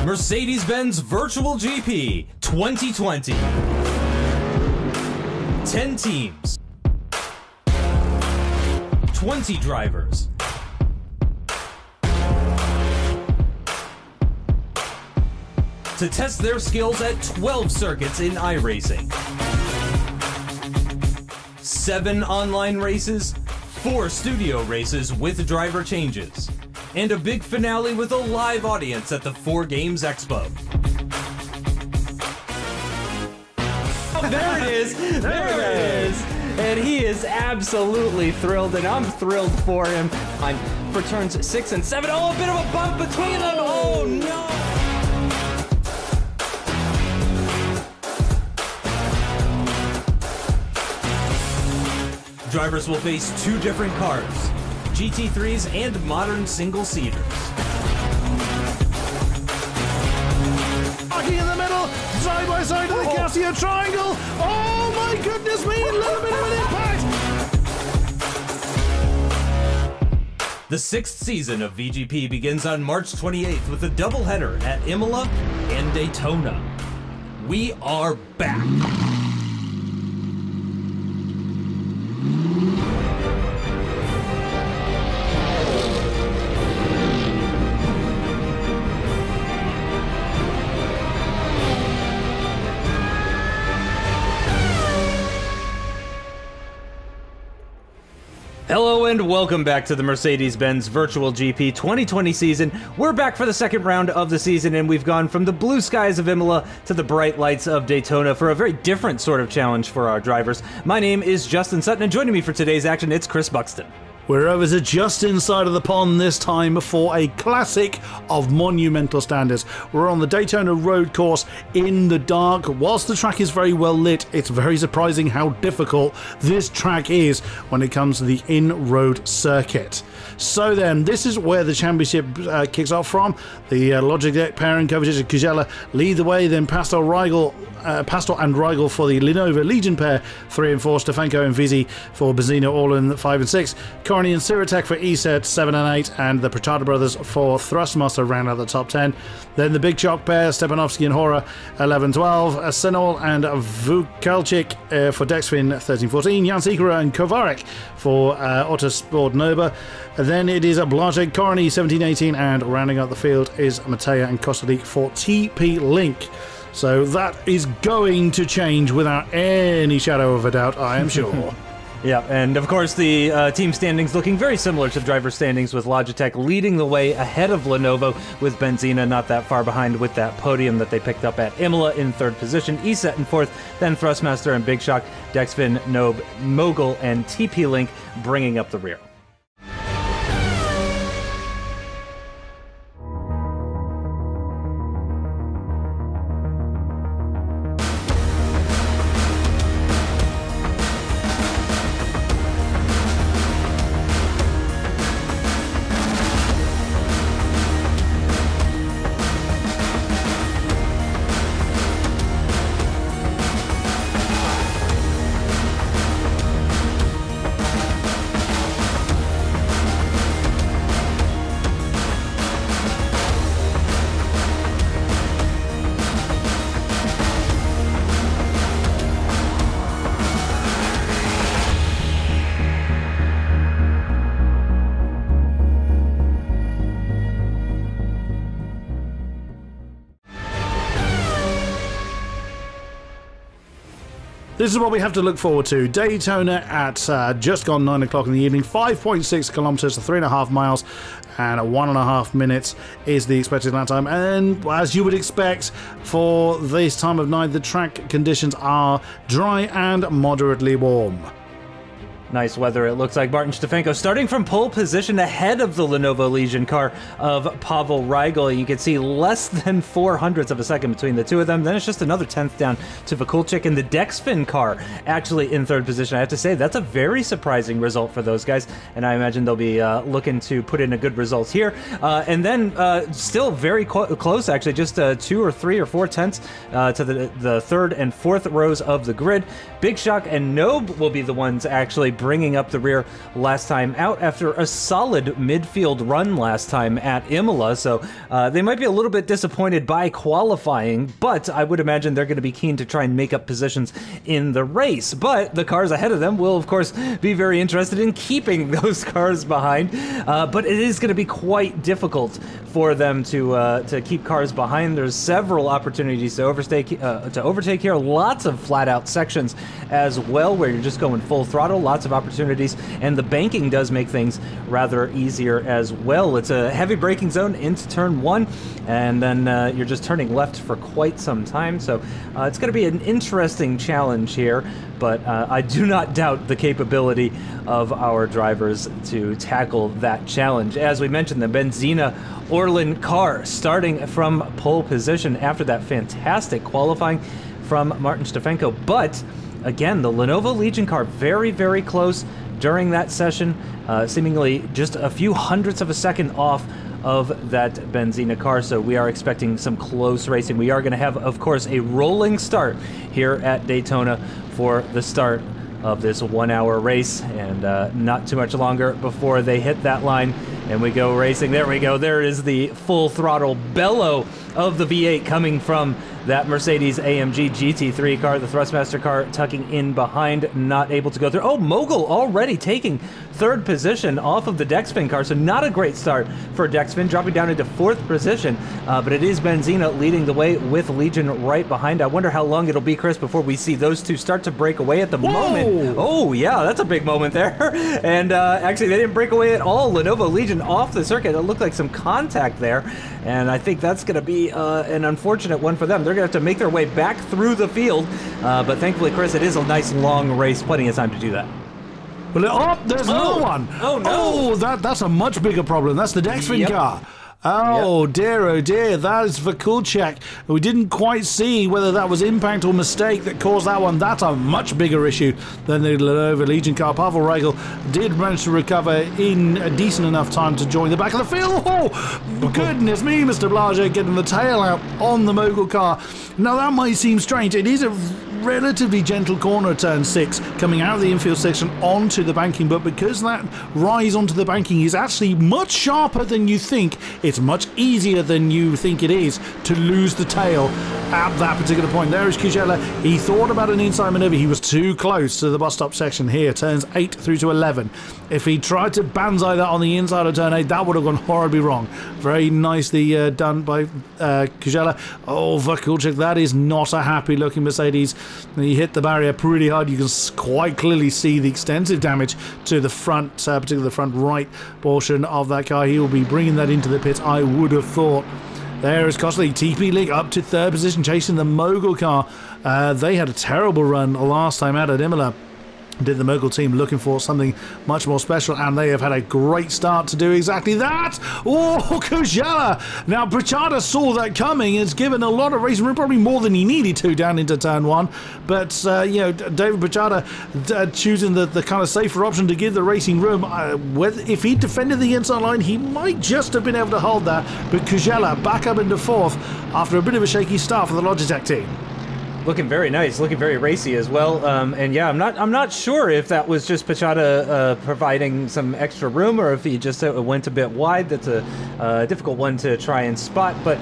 Mercedes-Benz Virtual GP 2020. 10 teams. 20 drivers. To test their skills at 12 circuits in iRacing. 7 online races, 4 studio races with driver changes, and a big finale with a live audience at the 4 Games Expo. Oh, there it is! There it is! And he is absolutely thrilled, and I'm thrilled for him. For turns 6 and 7. Oh, a bit of a bump between them! Oh, no! Drivers will face 2 different cars, GT3s and modern single-seaters. Walking in the middle, side by side to the Casio triangle. Oh my goodness me, a little bit of an impact. The 6th season of VGP begins on March 28th with a doubleheader at Imola and Daytona. We are back. Hello and welcome back to the Mercedes-Benz Virtual GP 2020 season. We're back for the second round of the season, and we've gone from the blue skies of Imola to the bright lights of Daytona for a very different sort of challenge for our drivers. My name is Justin Sutton, and joining me for today's action, it's Chris Buxton. We're over to just inside of the pond this time for a classic of monumental standards. We're on the Daytona road course in the dark. Whilst the track is very well lit, it's very surprising how difficult this track is when it comes to the in-road circuit. So then, this is where the championship kicks off from. The Logitech pairing, Kovacic and Kujela lead the way, then Pastor and Rigel for the Lenovo Legion pair, 3 and 4, Stefanko and Vizzi for Benzino, all in 5 and 6, Korny and Siratek for ESET, 7 and 8, and the Prachata brothers for Thrustmaster round out the top 10. Then the Big Chalk pair, Stepanovsky and Hora, 11 12, Senol and Vukalchik for Dexfin, 13 14, Jan Sikora and Kovarek for Autosport Nova. Then it is Blazek, Korny, 17 18, and rounding out the field is Mateja and Kostalik for TP Link. So that is going to change without any shadow of a doubt, I am sure. Yeah, and of course the team standings looking very similar to driver standings, with Logitech leading the way ahead of Lenovo, with Benzina not that far behind with that podium that they picked up at Imola in 3rd position, ESET in 4th, then Thrustmaster and Big Shock, Dexfin, Nobe, Mogul, and TP Link bringing up the rear. This is what we have to look forward to. Daytona at just gone 9 o'clock in the evening. 5.6 kilometers, 3.5 miles, and 1.5 minutes is the expected lap time. And as you would expect for this time of night, the track conditions are dry and moderately warm. Nice weather, it looks like. Martin Stefanko starting from pole position ahead of the Lenovo Legion car of Pavel Rigel. You can see less than 0.04 of a second between the two of them. Then it's just another 10th down to Vakulchik in the Dexfin car, actually in 3rd position. I have to say, that's a very surprising result for those guys, and I imagine they'll be looking to put in a good result here. And then still very close, actually, just 2 or 3 or 4 tenths to the 3rd and 4th rows of the grid. Big Shock and Nobe will be the ones actually bringing up the rear last time out after a solid midfield run last time at Imola. So they might be a little bit disappointed by qualifying, but I would imagine they're going to be keen to try and make up positions in the race. But the cars ahead of them will, of course, be very interested in keeping those cars behind. But it is going to be quite difficult for them to keep cars behind. There's several opportunities to overtake here. Lots of flat-out sections as well, where you're just going full throttle. Lots of opportunities, and the banking does make things rather easier as well. It's a heavy braking zone into turn 1, and then you're just turning left for quite some time. So it's going to be an interesting challenge here, but I do not doubt the capability of our drivers to tackle that challenge. As we mentioned, the Benzina Orlen car starting from pole position after that fantastic qualifying from Martin Stefanko. But again, the Lenovo Legion car very, very close during that session, seemingly just a few hundredths of a second off of that Benzina car. So we are expecting some close racing. We are going to have, of course, a rolling start here at Daytona for the start of this 1 hour race, and not too much longer before they hit that line and we go racing. There we go. There is the full throttle bellow of the V8 coming from that Mercedes-AMG GT3 car. The Thrustmaster car tucking in behind, not able to go through. Oh, Mogul already taking third position off of the Dexfin car, so not a great start for Dexfin, dropping down into fourth position, but it is Benzina leading the way with Legion right behind. I wonder how long it'll be, Chris, before we see those two start to break away at the moment. Oh, yeah, that's a big moment there. And actually, they didn't break away at all. Lenovo Legion off the circuit. It looked like some contact there, and I think that's going to be an unfortunate one for them. They're going to have to make their way back through the field, but thankfully, Chris, it is a nice long race, plenty of time to do that. Well, there's another one. Oh, no. Oh, that's a much bigger problem. That's the Dexfin car. Oh, dear, oh dear, that is for Kodiak. We didn't quite see whether that was impact or mistake that caused that one. That's a much bigger issue than the Lenovo Legion car. Pavel Reigl did manage to recover in a decent enough time to join the back of the field. Oh, goodness me, Mr. Blage getting the tail out on the Mogul car. Now, that might seem strange. It is a relatively gentle corner, turn 6, coming out of the infield section onto the banking, but because that rise onto the banking is actually much sharper than you think, it's much easier than you think it is to lose the tail at that particular point. There is Kujela. He thought about an inside maneuver. He was too close to the bus stop section here, turns 8 through to 11. If he tried to banzai that on the inside of turn 8, that would have gone horribly wrong. Very nicely done by Kujela. Oh, Vakulchik, that is not a happy looking Mercedes. He hit the barrier pretty hard. You can quite clearly see the extensive damage to the front, particularly the front right portion of that car. He will be bringing that into the pits, I would have thought. There is Costly. TP League up to third position, chasing the Mogul car. They had a terrible run last time out at Imola. Did the Mogul team looking for something much more special, and they have had a great start to do exactly that. Oh, Kujala! Now, Prachada saw that coming. It's given a lot of racing room, probably more than he needed to down into turn 1. But, you know, David Prachada choosing the kind of safer option to give the racing room. If he defended the inside line, he might just have been able to hold that. But Kujala back up into 4th after a bit of a shaky start for the Logitech team. Looking very nice, looking very racy as well. And yeah, I'm not sure if that was just Pachada providing some extra room, or if he just went a bit wide. That's a difficult one to try and spot. But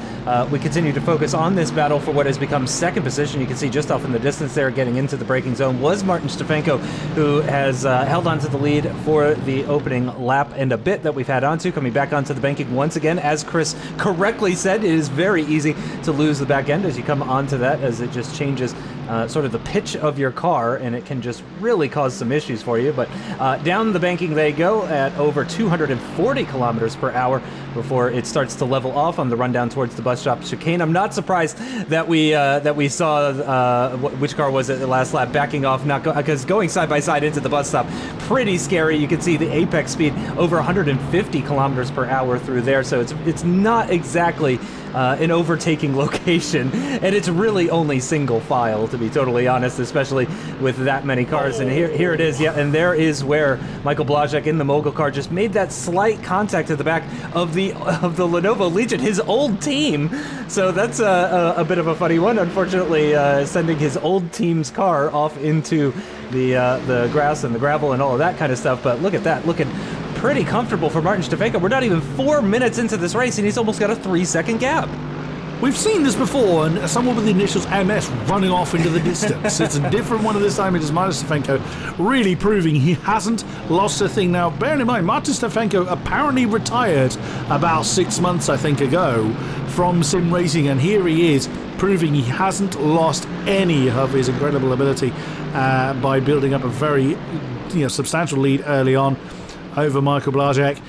we continue to focus on this battle for what has become second position. You can see just off in the distance there, getting into the braking zone, was Martin Stefanko, who has held on to the lead for the opening lap and a bit that we've had onto. Coming back onto the banking once again, as Chris correctly said, it is very easy to lose the back end as you come onto that, as it just changes sort of the pitch of your car, and it can just really cause some issues for you. But down the banking they go at over 240 kilometers per hour before it starts to level off on the run down towards the bus stop chicane. I'm not surprised that we saw which car was it the last lap backing off, because going side by side into the bus stop, pretty scary. You can see the apex speed over 150 kilometers per hour through there, so it's not exactly an overtaking location, and it's really only single file, to be totally honest, especially with that many cars. And here it is, yeah, and there is where Michael Blazek in the mogul car just made that slight contact at the back of the Lenovo Legion, his old team. So that's a bit of a funny one, unfortunately, sending his old team's car off into the grass and the gravel and all of that kind of stuff. But look at that, looking pretty comfortable for Martin Stefanko. We're not even 4 minutes into this race, and he's almost got a 3-second gap. We've seen this before, and someone with the initials MS running off into the distance. It's a different one of this time. It is Martin Stefanko, really proving he hasn't lost a thing. Now, bearing in mind, Martin Stefanko apparently retired about 6 months, I think, ago from sim racing, and here he is, proving he hasn't lost any of his incredible ability by building up a very substantial lead early on over Michael Blazek.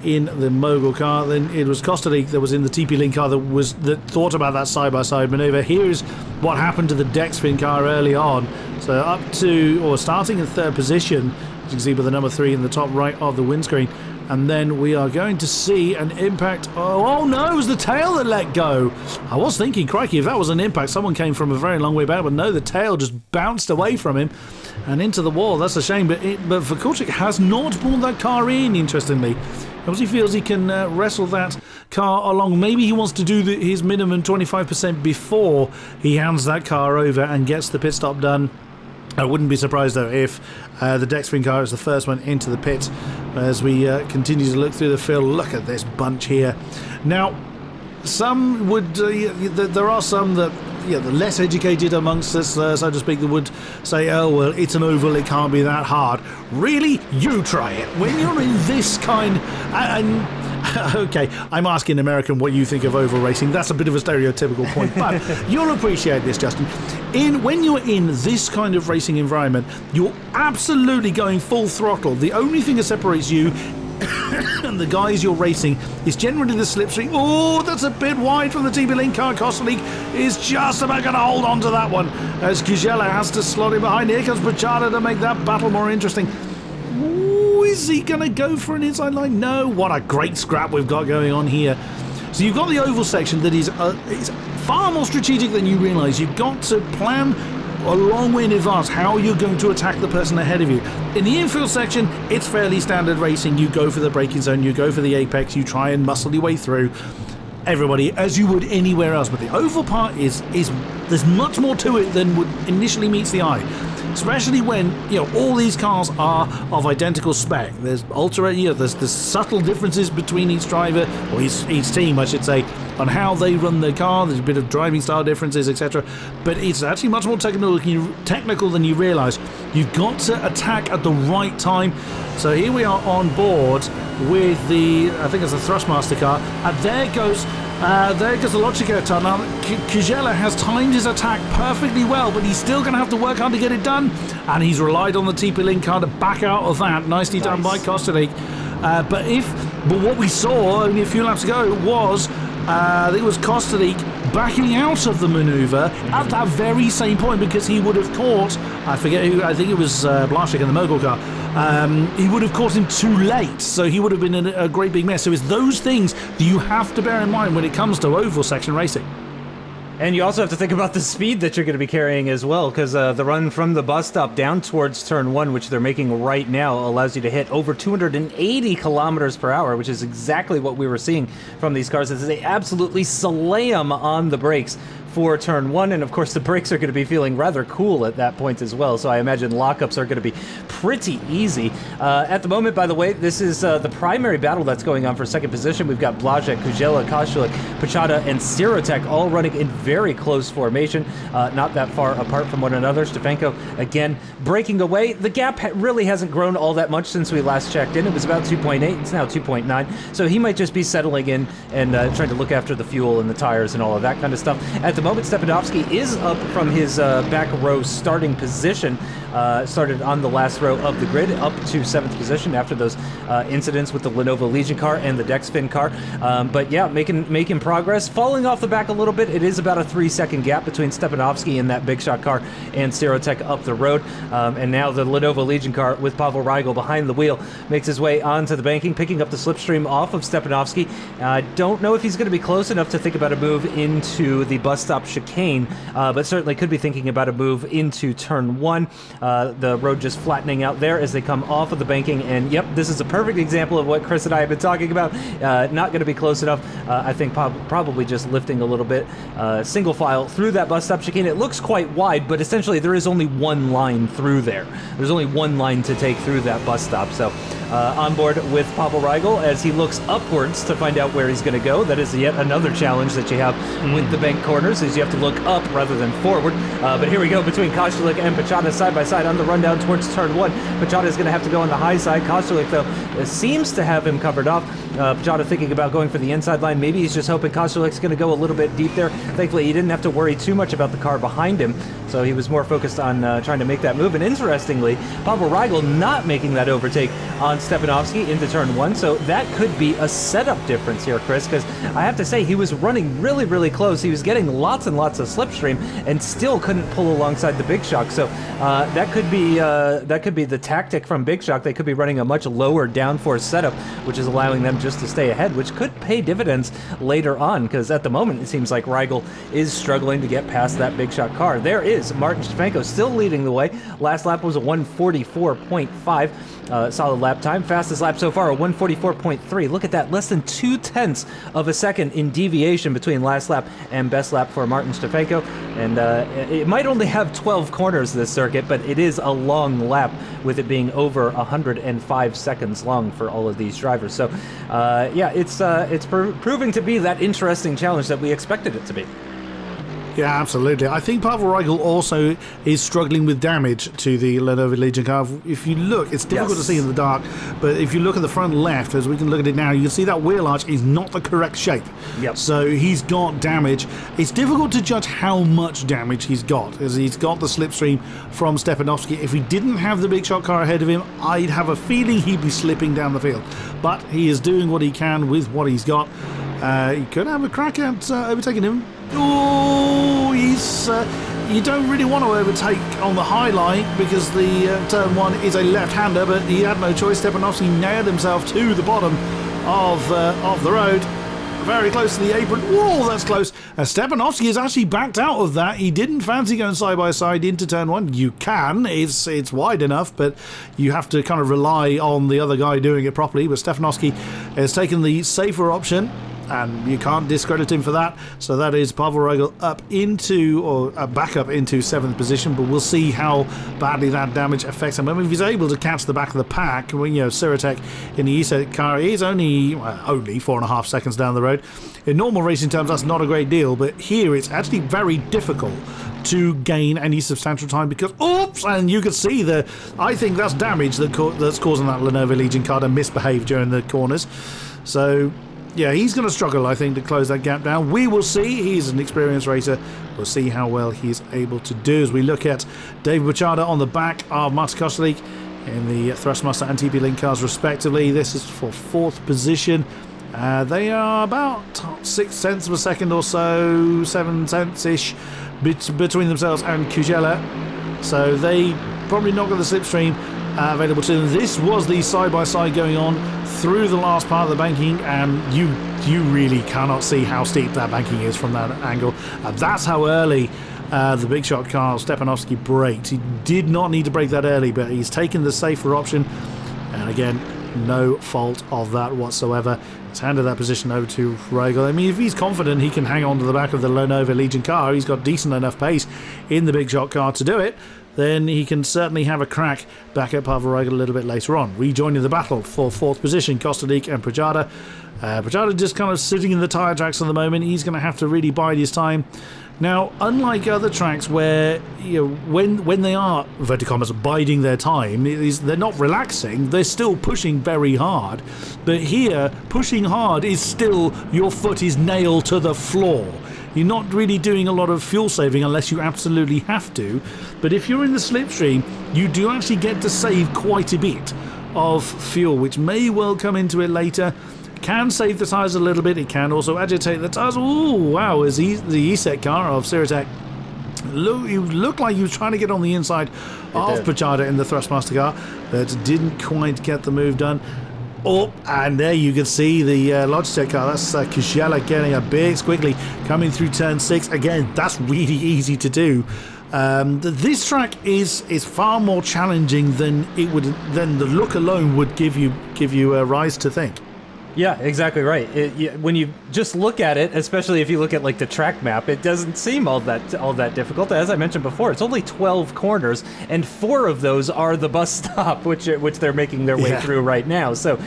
In the mogul car. Then it was Kostalik that was in the TP Link car that thought about that side-by-side maneuver. Here's what happened to the Dexfin car early on. So up to, or starting in third position, as you can see by the number 3 in the top right of the windscreen. And then we are going to see an impact. Oh no, it was the tail that let go. I was thinking, crikey, if that was an impact, someone came from a very long way back, but no, the tail just bounced away from him and into the wall. That's a shame, but Vukovic has not pulled that car in, interestingly. Obviously feels he can wrestle that car along. Maybe he wants to do his minimum 25% before he hands that car over and gets the pit stop done. I wouldn't be surprised, though, if the Dexfin car is the first one into the pit as we continue to look through the field. Look at this bunch here. Now, some would, there are some that, the less educated amongst us, so to speak, that would say, oh, well, it's an oval, it can't be that hard. Really? You try it. When you're in this kind... okay, I'm asking American what you think of oval racing. That's a bit of a stereotypical point, but you'll appreciate this, Justin. When you're in this kind of racing environment, you're absolutely going full throttle. The only thing that separates you and the guys you're racing is generally the slipstream. Oh, that's a bit wide from the TB Link car. Kostalik is just about going to hold on to that one as Kujela has to slot him behind. Here comes Pachada to make that battle more interesting. Ooh, is he going to go for an inside line? No. What a great scrap we've got going on here. So you've got the oval section that is far more strategic than you realise. You've got to plan a long way in advance how you're going to attack the person ahead of you. In the infield section, it's fairly standard racing. You go for the braking zone, you go for the apex, you try and muscle your way through everybody as you would anywhere else. But the oval part is there's much more to it than would initially meets the eye. Especially when all these cars are of identical spec. There's there's subtle differences between each driver, or each team, I should say, on how they run their car. There's a bit of driving style differences, etc. But it's actually much more technical than you realise. You've got to attack at the right time. So here we are on board with the, I think it's a Thrustmaster car, and there goes the Logica turn. Now, Kujela has timed his attack perfectly well, but he's still going to have to work hard to get it done, and he's relied on the TP Link car to back out of that. Nicely done by Kostalik. But what we saw only a few laps ago was, I think it was Kostalik backing out of the manoeuvre at that very same point, because he would have caught, I forget who, I think it was Blazek in the mogul car. He would have caught him too late, so he would have been in a great big mess. So it's those things that you have to bear in mind when it comes to oval section racing. And you also have to think about the speed that you're going to be carrying as well, because the run from the bus stop down towards turn 1, which they're making right now, allows you to hit over 280 kilometers per hour, which is exactly what we were seeing from these cars as they absolutely slam on the brakes for turn 1, and of course the brakes are going to be feeling rather cool at that point as well, so I imagine lockups are going to be pretty easy. At the moment, by the way, this is the primary battle that's going on for second position. We've got Blazek, Kujela, Kostalik, Pachada, and Sirotek all running in very close formation, not that far apart from one another. Stefanko, again, breaking away. The gap really hasn't grown all that much since we last checked in. It was about 2.8, it's now 2.9, so he might just be settling in and trying to look after the fuel and the tires and all of that kind of stuff. At the moment, Stepanovsky is up from his back row starting position. started on the last row of the grid, up to 7th position after those incidents with the Lenovo Legion car and the Dexfin car. But yeah, making progress, falling off the back a little bit. It is about a 3-second gap between Stepanovsky in that big shot car and Sirotech up the road. And now the Lenovo Legion car with Pavel Rigel behind the wheel makes his way onto the banking, picking up the slipstream off of Stepanovsky. I don't know if he's going to be close enough to think about a move into the bus stop chicane, but certainly could be thinking about a move into turn 1. The road just flattening out there as they come off of the banking, and yep, this is a perfect example of what Chris and I have been talking about. Not going to be close enough. I think probably just lifting a little bit, single file through that bus stop chicane. It looks quite wide, but essentially there is only one line through there. There's only one line to take through that bus stop. So on board with Pavel Rigel as he looks upwards to find out where he's going to go. That is yet another challenge that you have with the bank corners, is you have to look up rather than forward. But here we go between Kostulik and Pachata side by side on the rundown towards turn 1. Pachata is going to have to go on the high side. Kostulik, though, seems to have him covered off. Pachata thinking about going for the inside line. Maybe he's just hoping Kostulik's going to go a little bit deep there. Thankfully, he didn't have to worry too much about the car behind him, so he was more focused on trying to make that move. And interestingly, Pavel Rigel not making that overtake on Stepanovsky into turn 1, so that could be a setup difference here, Chris, because I have to say he was running really, really close. He was getting lots and lots of slipstream and still couldn't pull alongside the Big Shock. So that could be the tactic from Big Shock. They could be running a much lower downforce setup, which is allowing them just to stay ahead, which could pay dividends later on, because at the moment it seems like Rigel is struggling to get past that Big Shot car. There is Martin Stefanko still leading the way. Last lap was a 1:44.5. Solid lap time. Fastest lap so far, a 1:44.3. Look at that, less than 0.2 of a second in deviation between last lap and best lap for Martin Stefanko. And it might only have 12 corners this circuit, but it is a long lap, with it being over 105 seconds long for all of these drivers. So yeah, it's proving to be that interesting challenge that we expected it to be. Yeah, absolutely. I think Pavel Rigel also is struggling with damage to the Lenovo Legion car. If you look, it's difficult to see in the dark, but if you look at the front left, as we can look at it now, you can see that wheel arch is not the correct shape. Yep. So he's got damage. It's difficult to judge how much damage he's got, as he's got the slipstream from Stepanovsky. If he didn't have the Big Shot car ahead of him, I'd have a feeling he'd be slipping down the field. But he is doing what he can with what he's got. He could have a crack at overtaking him. Oh, you don't really want to overtake on the high line, because the turn 1 is a left-hander, but he had no choice. Stepanovsky nailed himself to the bottom of the road, very close to the apron. Whoa, that's close. Stepanovsky has actually backed out of that. He didn't fancy going side by side into turn 1. You can, it's wide enough, but you have to kind of rely on the other guy doing it properly. But Stepanovsky has taken the safer option, and you can't discredit him for that. So that is Pavel Rigel up into, or back up into 7th position, but we'll see how badly that damage affects him. I mean, if he's able to catch the back of the pack, when, you know, Sirotech in the ESET car is only 4.5 seconds down the road. In normal racing terms, that's not a great deal, but here it's actually very difficult to gain any substantial time, because oops, and you can see I think that's damage that's causing that Lenovo Legion car to misbehave during the corners. So yeah, he's going to struggle, I think, to close that gap down. We will see. He's an experienced racer. We'll see how well he's able to do as we look at David Pachada on the back of Martin Kostulik in the Thrustmaster and TP-Link cars, respectively. This is for 4th position. They are about 6 tenths of a second or so, 7 cents-ish between themselves and Kujela. So they probably not got the slipstream available to them. This was the side-by-side going on through the last part of the banking, and you really cannot see how steep that banking is from that angle. That's how early the Big Shot car, Stepanovsky, braked. He did not need to brake that early, but he's taken the safer option, and again, no fault of that whatsoever. He's handed that position over to Rigel. I mean, if he's confident he can hang on to the back of the Lenovo Legion car, he's got decent enough pace in the Big Shot car to do it, then he can certainly have a crack back at Pavel Rigel a little bit later on. Rejoining the battle for 4th position, Kostulik and Pachada. Pachada just kind of sitting in the tyre tracks at the moment. He's going to have to really bide his time. Now, unlike other tracks where, you know, when they are, inverted commas, biding their time, they're not relaxing, they're still pushing very hard. But here, pushing hard is still, your foot is nailed to the floor. you're not really doing a lot of fuel saving unless you absolutely have to. But if you're in the slipstream, you do actually get to save quite a bit of fuel, which may well come into it later. Can save the tyres a little bit. It can also agitate the tyres. Oh wow, as the ESET car of Sirotek, you looked like he was trying to get on the inside of Pachada in the Thrustmaster car, but didn't quite get the move done. Oh, and there you can see the Logitech car. That's Kushela getting a bit squiggly coming through turn 6. Again, that's really easy to do. This track is far more challenging than the look alone would give you a rise to think. Yeah, exactly right. When you just look at it, especially if you look at like the track map, it doesn't seem all that difficult. As I mentioned before, it's only 12 corners, and 4 of those are the bus stop, which they're making their way through right now. So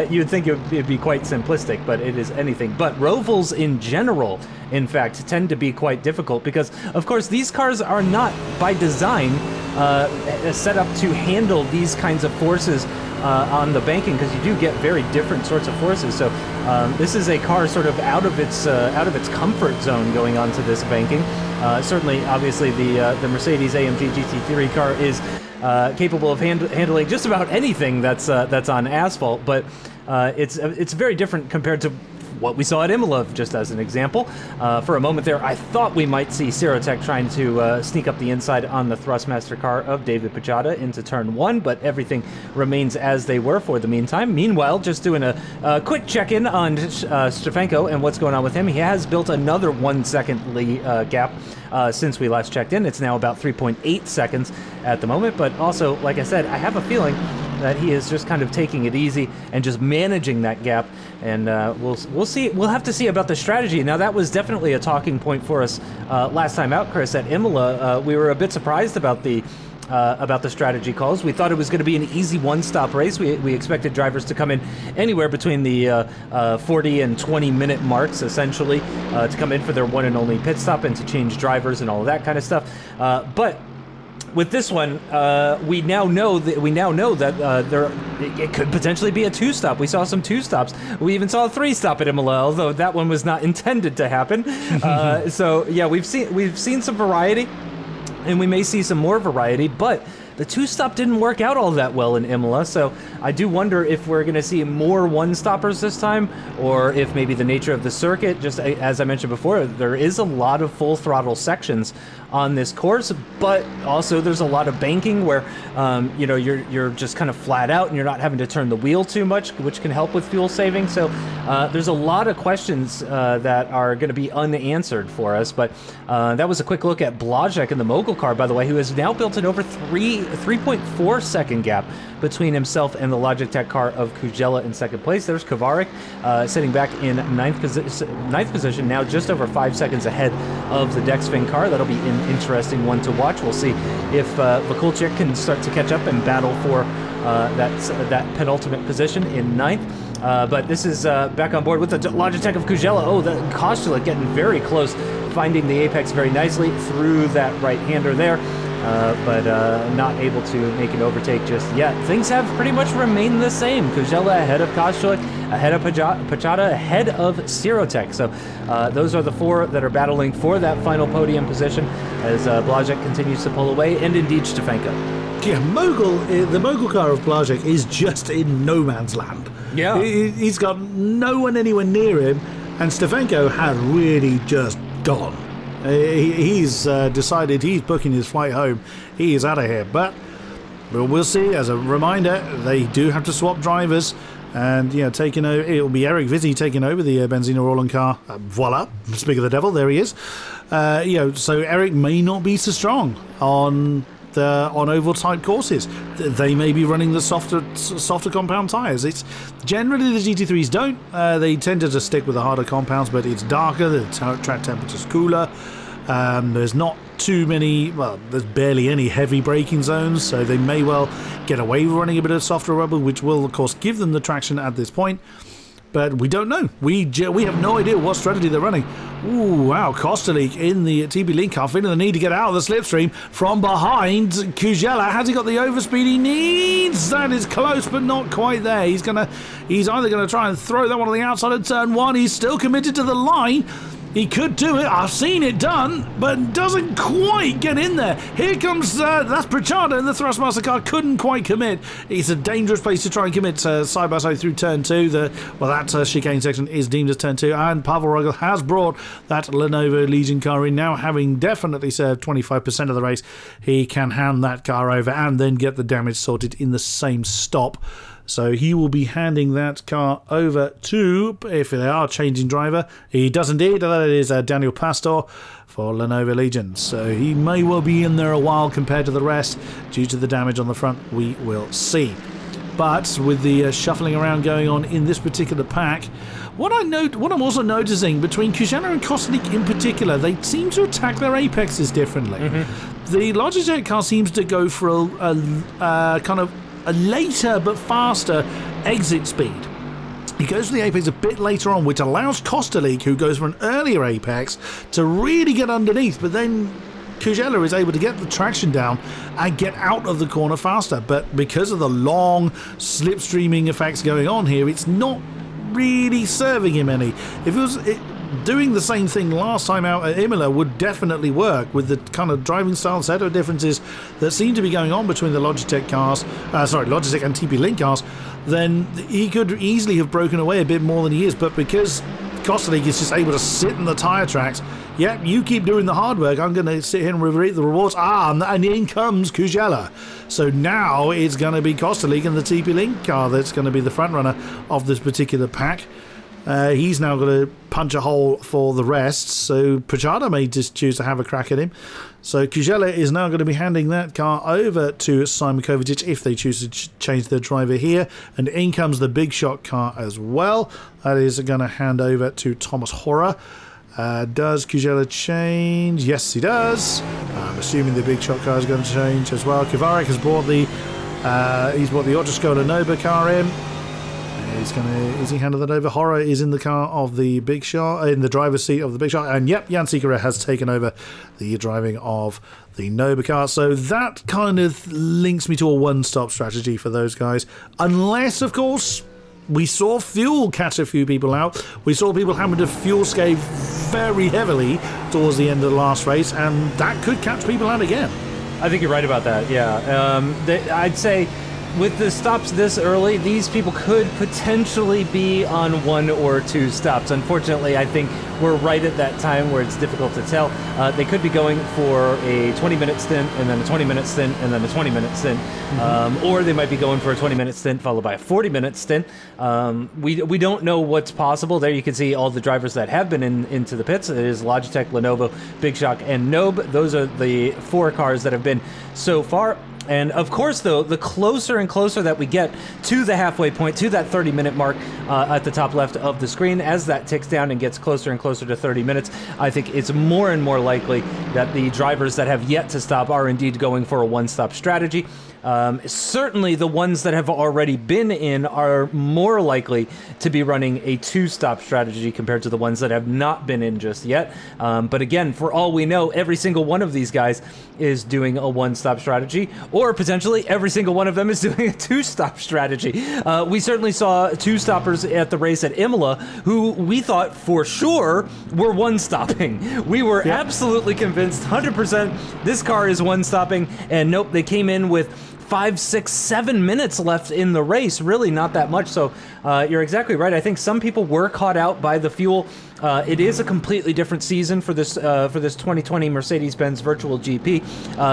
you'd think it'd be quite simplistic, but it is anything but. Rovals in general, in fact, tend to be quite difficult because, of course, these cars are not by design set up to handle these kinds of forces on the banking, because you do get very different sorts of forces. So this is a car sort of out of its comfort zone going onto this banking. Certainly, obviously, the Mercedes AMG GT3 car is capable of handling just about anything that's on asphalt, but it's very different compared to what we saw at Imola, just as an example. For a moment there, I thought we might see Sirotek trying to sneak up the inside on the Thrustmaster car of David Pachada into turn 1, but everything remains as they were for the meantime. Meanwhile, just doing a quick check-in on Stefanko and what's going on with him. He has built another 1 second gap since we last checked in. It's now about 3.8 seconds at the moment, but also, like I said, I have a feeling that he is just kind of taking it easy and just managing that gap, and we'll see. We'll have to see about the strategy. Now, that was definitely a talking point for us last time out, Chris, at Imola. We were a bit surprised about the strategy calls. We thought it was going to be an easy one-stop race. We expected drivers to come in anywhere between the 40 and 20-minute marks, essentially, to come in for their one and only pit stop and to change drivers and all of that kind of stuff. But with this one, we now know that it could potentially be a 2-stop. We saw some 2-stops. We even saw a 3-stop at Imola, although that one was not intended to happen. So yeah, we've seen some variety, and we may see some more variety, but the 2-stop didn't work out all that well in Imola, so I do wonder if we're going to see more 1-stoppers this time, or if maybe the nature of the circuit, just as I mentioned before, there is a lot of full throttle sections on this course, but also there's a lot of banking where you're just kind of flat out and you're not having to turn the wheel too much, which can help with fuel saving. So there's a lot of questions that are going to be unanswered for us. But that was a quick look at Blazek in the Mogul car, by the way, who has now built an over 3.4 second gap between himself and the Logitech car of Kujela in second place. There's Kovarik sitting back in ninth position, now just over 5 seconds ahead of the Dexfin car. That'll be an interesting one to watch. We'll see if Vakulchik can start to catch up and battle for that penultimate position in ninth. But this is back on board with the Logitech of Kujela. Oh, the Kostula getting very close, finding the apex very nicely through that right-hander there. But not able to make an overtake just yet. Things have pretty much remained the same. Kujela ahead of Kostulik, ahead of Pachada, ahead of Sirotek. So those are the 4 that are battling for that final podium position as Blazek continues to pull away, and indeed Stefanko. Yeah, the Mogul car of Blazek is just in no man's land. Yeah. He's got no one anywhere near him, and Stefanko had really just gone. He's decided he's booking his flight home. He is out of here. But we'll see. As a reminder, they do have to swap drivers, and taking over. It'll be Eric Vizzi taking over the Benzina Roland car. Voila! Speak of the devil, there he is. So Eric may not be so strong on oval type courses. They may be running the softer compound tyres. It's generally the GT3s don't. They tend to just stick with the harder compounds, but it's darker, the track temperature's cooler. There's not too many, well, there's barely any heavy braking zones, so they may well get away with running a bit of softer rubber, which will of course give them the traction at this point. But we don't know. We have no idea what strategy they're running. Ooh, wow. Kostulik in the TB Link car, feeling the need to get out of the slipstream from behind. Kujela, has he got the overspeed he needs? That is close, but not quite there. He's either going to try and throw that one on the outside of turn 1. He's still committed to the line. He could do it. I've seen it done, but doesn't quite get in there. Here comes, that's Pritchard, and the Thrustmaster car couldn't quite commit. It's a dangerous place to try and commit side by side through turn 2. That chicane section is deemed as turn 2, and Pavel Rygl has brought that Lenovo Legion car in. Now, having definitely served 25% of the race, he can hand that car over and then get the damage sorted in the same stop. So he will be handing that car over to, if they are changing driver, he does indeed. That is Daniel Pastor for Lenovo Legion. So he may well be in there a while compared to the rest due to the damage on the front. We will see. But with the shuffling around going on in this particular pack, what I'm also noticing between Kužela and Kostlik in particular, they seem to attack their apexes differently. The Logitech car seems to go for a kind of a later but faster exit speed. He goes for the apex a bit later on, which allows Kostlik, who goes for an earlier apex, to really get underneath, but then Kužela is able to get the traction down and get out of the corner faster. But because of the long slipstreaming effects going on here, it's not really serving him any. If it was doing the same thing last time out at Imola would definitely work with the kind of driving style setup differences that seem to be going on between the Logitech cars, Logitech and TP-Link cars, then he could easily have broken away a bit more than he is. But because Kostlik is just able to sit in the tyre tracks, yep, you keep doing the hard work, I'm going to sit here and reap the rewards. And in comes Kužela. So now it's going to be Kostlik and the TP-Link car that's going to be the front runner of this particular pack. He's now going to punch a hole for the rest, so Pritchard may just choose to have a crack at him. So Kužela is now going to be handing that car over to Simon Kovacic if they choose to change their driver here. And in comes the big shot car as well. That is going to hand over to Thomas Horror. Does Kužela change? Yes, he does. I'm assuming the big shot car is going to change as well. Kvarik has brought the Autoscola Nova car in. Is he handed that over? Horror is in the car of the big shot, in the driver's seat of the big shot, and yep, Jan Sikora has taken over the driving of the Nova car. So that kind of links me to a one-stop strategy for those guys, unless, of course, we saw fuel catch a few people out. We saw people having to fuel scave very heavily towards the end of the last race, and that could catch people out again. I think you're right about that, yeah. I'd say with the stops this early, these people could potentially be on 1 or 2 stops. Unfortunately, I think we're right at that time where it's difficult to tell. They could be going for a 20-minute stint, and then a 20-minute stint, and then a 20-minute stint. Or they might be going for a 20-minute stint followed by a 40-minute stint. We don't know what's possible. There you can see all the drivers that have been into the pits. It is Logitech, Lenovo, Big Shock, and Nobe. Those are the 4 cars that have been so far. And of course, though, the closer and closer that we get to the halfway point, to that 30-minute mark at the top left of the screen, as that ticks down and gets closer and closer to 30 minutes, I think it's more and more likely that the drivers that have yet to stop are indeed going for a one-stop strategy. Certainly the ones that have already been in are more likely to be running a 2-stop strategy compared to the ones that have not been in just yet. But again, for all we know, every single one of these guys is doing a 1-stop strategy, or potentially every single one of them is doing a 2-stop strategy. We certainly saw 2-stoppers at the race at Imola who we thought for sure were 1-stopping. We were absolutely convinced, 100%, this car is 1-stopping, and nope, they came in with 5, 6, 7 minutes left in the race. Really not that much. So you're exactly right. I think some people were caught out by the fuel. It is a completely different season for this 2020 Mercedes-Benz Virtual GP.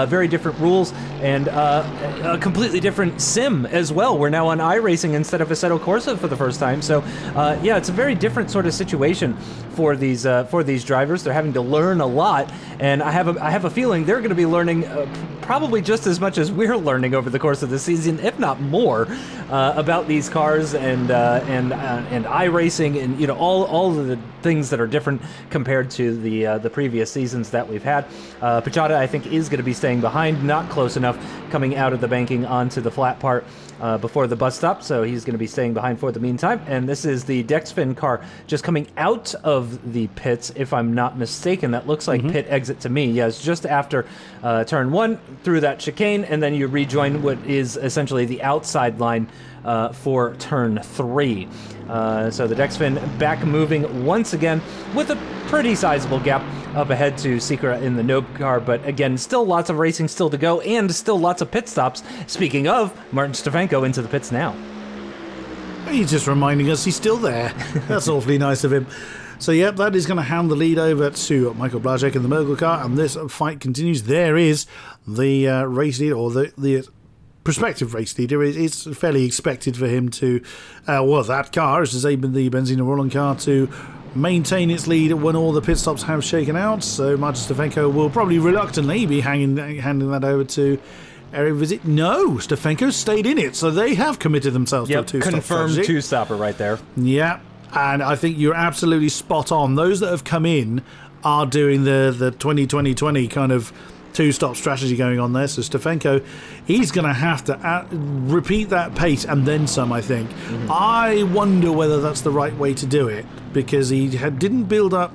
Very different rules and a completely different sim as well. We're now on iRacing instead of Assetto Corsa for the first time. So yeah, it's a very different sort of situation for these drivers. They're having to learn a lot, and I have a feeling they're going to be learning probably just as much as we're learning over the course of the season, if not more, about these cars and iRacing and all of the things that are different compared to the previous seasons that we've had. Pachada, I think, is going to be staying behind, not close enough coming out of the banking onto the flat part. before the bus stop, so he's going to be staying behind for the meantime. And this is the Dexfin car just coming out of the pits, if I'm not mistaken. That looks like pit exit to me. Yes, just after turn 1 through that chicane, and then you rejoin what is essentially the outside line for turn 3. So the Dexfin back moving once again with a pretty sizable gap up ahead to Secra in the Nobe car, but again, still lots of racing still to go, and still lots of pit stops. Speaking of, Martin Stefanko into the pits now. He's just reminding us he's still there. That's awfully nice of him. So, yep, that is going to hand the lead over to Michael Blazek in the Mogul car, and this fight continues. There is the race leader, or the prospective race leader. It's fairly expected for him to, well, that car, as the Benzina Roland car, to maintain its lead when all the pit stops have shaken out. So Martin Stefanko will probably reluctantly be handing that over to Eric Visit. No, Stefanko stayed in it, so they have committed themselves to a two-stop confirmed strategy. two-stopper right there. Yeah, and I think you're absolutely spot on. Those that have come in are doing the 20-20-20 kind of two-stop strategy going on there. So Stefanko, he's going to have to repeat that pace and then some, I think. I wonder whether that's the right way to do it, because he didn't build up.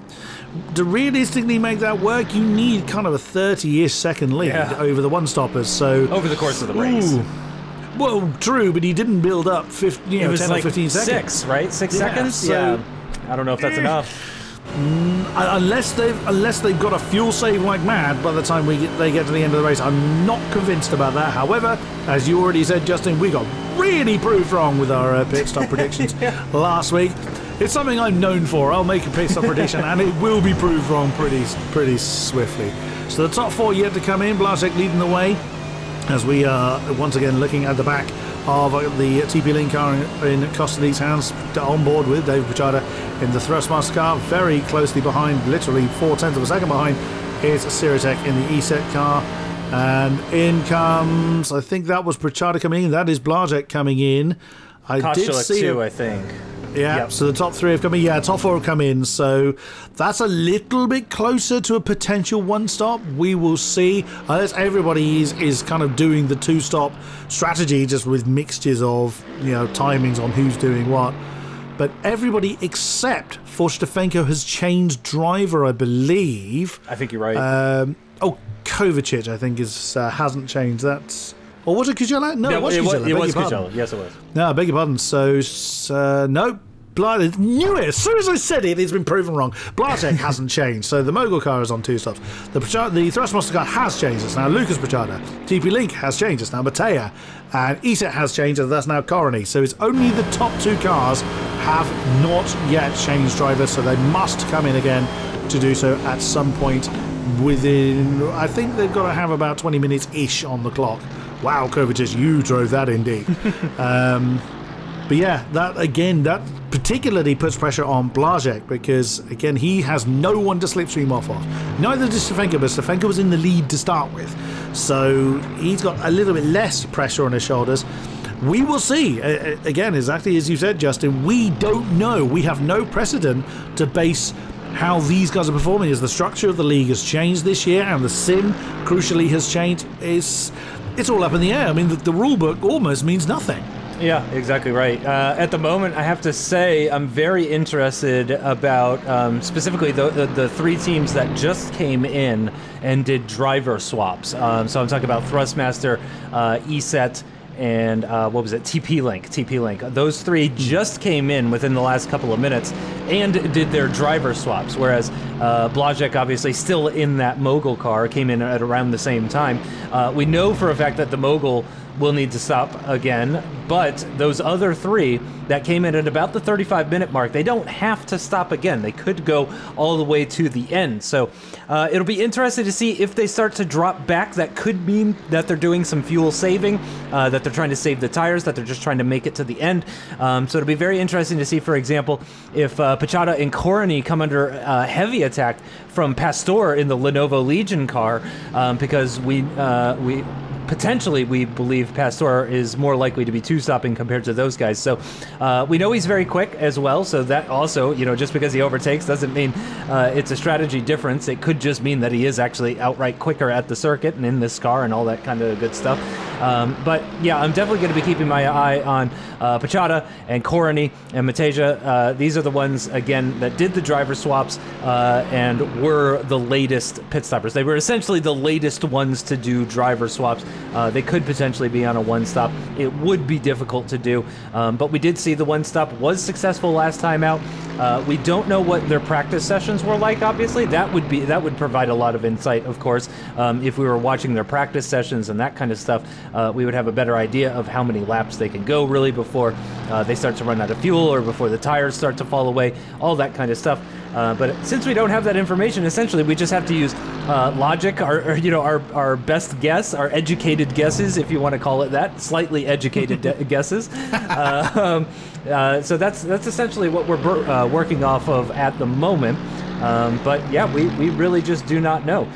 To realistically make that work, you need kind of a 30-ish second lead over the one-stoppers. So over the course of the race. Well, true, but he didn't build up 10 or 15 seconds. 6, right? 6 seconds? So, I don't know if that's enough. Unless they've got a fuel save like mad by the time they get to the end of the race. I'm not convinced about that. However, as you already said, Justin, we got really proved wrong with our pit stop predictions last week. It's something I'm known for. I'll make a pit stop prediction and it will be proved wrong pretty swiftly. So the top 4 yet to come in. Blazek leading the way as we are once again looking at the back of the TP Link car in Kostely's hands, on board with David Pichada in the Thrustmaster car. Very closely behind, literally 0.4 of a second behind, is Sirotek in the ESET car. And in comes, I think that was Pichada coming in. That is Blazek coming in. I did see too, I think. Yeah, so the top 3 have come in. Yeah, top 4 have come in. So that's a little bit closer to a potential one-stop. We will see. Everybody is kind of doing the two-stop strategy, just with mixtures of, timings on who's doing what. But everybody except for Stefanko has changed driver, I believe. I think you're right. Kovacic, I think, hasn't changed. That's... Or was it Kujala? No, it was Kujala. It was Kujala. Yes, it was. No, I beg your pardon. So, no. Knew it. As soon as I said it, it's been proven wrong. Blazek hasn't changed. So the Mogul car is on 2 stops. The Thrustmaster car has changed. It's now Lucas Pichada. TP Link has changed. It's now Matea. And ESET has changed. And that's now Corony. So it's only the top 2 cars have not yet changed drivers. So they must come in again to do so at some point within... I think they've got to have about 20 minutes-ish on the clock. Wow, Kovacic, you drove that indeed. But yeah, that particularly puts pressure on Blazek, because, again, he has no one to slipstream off of. Neither does Stefanko, but Stefanko was in the lead to start with. So he's got a little bit less pressure on his shoulders. We will see. Again, exactly as you said, Justin, we don't know. We have no precedent to base how these guys are performing, as the structure of the league has changed this year, and the sim, crucially, has changed. It's all up in the air. I mean, the rule book almost means nothing. Yeah, exactly right. At the moment, I have to say I'm very interested about specifically the 3 teams that just came in and did driver swaps. So I'm talking about Thrustmaster, ESET, and what was it? TP Link. Those 3 just came in within the last couple of minutes and did their driver swaps, whereas Blazek, obviously still in that Mogul car, came in at around the same time. We know for a fact that the Mogul will need to stop again, but those other 3 that came in at about the 35-minute mark, they don't have to stop again. They could go all the way to the end. So it'll be interesting to see if they start to drop back. That could mean that they're doing some fuel saving, that they're trying to save the tires, that they're just trying to make it to the end. So it'll be very interesting to see, for example, if Pichada and Corony come under heavy attack from Pastor in the Lenovo Legion car, because potentially, we believe Pastor is more likely to be two-stopping compared to those guys. So we know he's very quick as well, so that also, you know, just because he overtakes doesn't mean it's a strategy difference. It could just mean that he is actually outright quicker at the circuit and in this car and all that kind of good stuff. But yeah, I'm definitely going to be keeping my eye on Pachada and Korony and Mateja. These are the ones, again, that did the driver swaps and were the latest pit stoppers. They were essentially the latest ones to do driver swaps. They could potentially be on a one-stop. It would be difficult to do, but we did see the one-stop was successful last time out. We don't know what their practice sessions were like, obviously. That would provide a lot of insight, of course. If we were watching their practice sessions and that kind of stuff, we would have a better idea of how many laps they can go really before they start to run out of fuel or before the tires start to fall away, all that kind of stuff. But since we don't have that information, essentially we just have to use logic, our best guess, our educated guesses, if you want to call it that, slightly educated guesses. So that's essentially what we're working off of at the moment. But yeah, we really just do not know.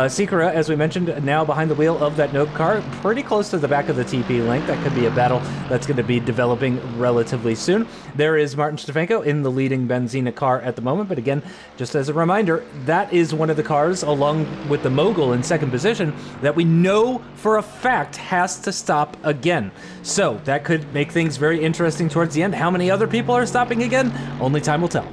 Sikora, as we mentioned, now behind the wheel of that Nope car, pretty close to the back of the TP link. That could be a battle that's going to be developing relatively soon. There is Martin Stefanko in the leading Benzina car at the moment, but again, just as a reminder, that is one of the cars, along with the Mogul in second position, that we know for a fact has to stop again. So that could make things very interesting towards the end. How many other people are stopping again? Only time will tell.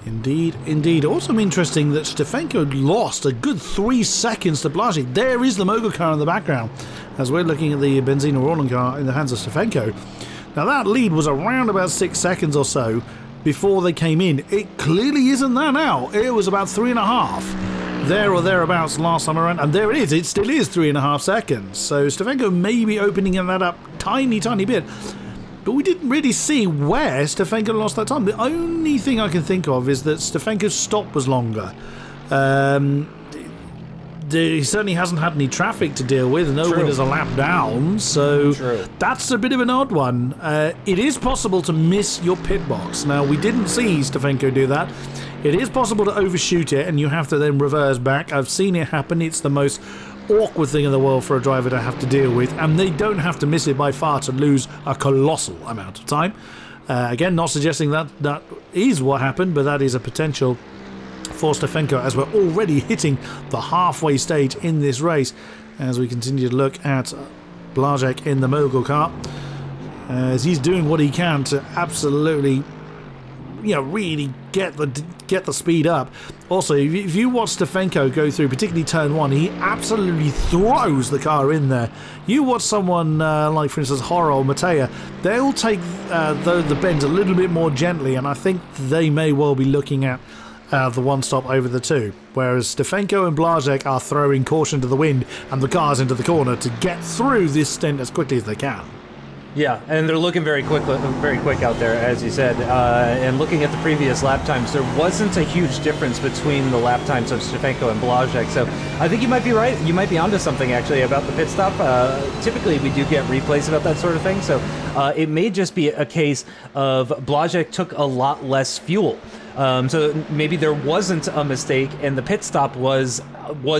Indeed, indeed. Also interesting that Stefanko lost a good 3 seconds to Blazek. There is the Mogul car in the background as we're looking at the Benzina Roland car in the hands of Stefanko. Now that lead was around about 6 seconds or so before they came in. It clearly isn't that now. It was about 3.5 there or thereabouts last time around, and there it is. It still is 3.5 seconds. So Stefanko may be opening that up tiny bit. But we didn't really see where Stefanko lost that time. The only thing I can think of is that Stefanko's stop was longer. He certainly hasn't had any traffic to deal with. No one is a lap down, so that's a bit of an odd one. It is possible to miss your pit box. Now, we didn't see Stefanko do that. It is possible to overshoot it, and you have to then reverse back. I've seen it happen. It's the most awkward thing in the world for a driver to have to deal with, and they don't have to miss it by far to lose a colossal amount of time. Again, not suggesting that that is what happened, but that is a potential for Stefanko as we're already hitting the halfway stage in this race as we continue to look at Blazek in the Mogul car as he's doing what he can to absolutely, you know, really get the speed up. Also, if you watch Stefanko go through, particularly turn 1, he absolutely throws the car in there. You watch someone like, for instance, Horo or Matea, they'll take the bends a little bit more gently, and I think they may well be looking at the one stop over the two, whereas Stefanko and Blazek are throwing caution to the wind and the cars into the corner to get through this stint as quickly as they can. Yeah, and they're looking very quick out there, as you said. And looking at the previous lap times, there wasn't a huge difference between the lap times of Stefanko and Blazek. So I think you might be right. You might be onto something, actually, about the pit stop. Typically, we do get replays about that sort of thing. So it may just be a case of Blazek took a lot less fuel. So maybe there wasn't a mistake and the pit stop was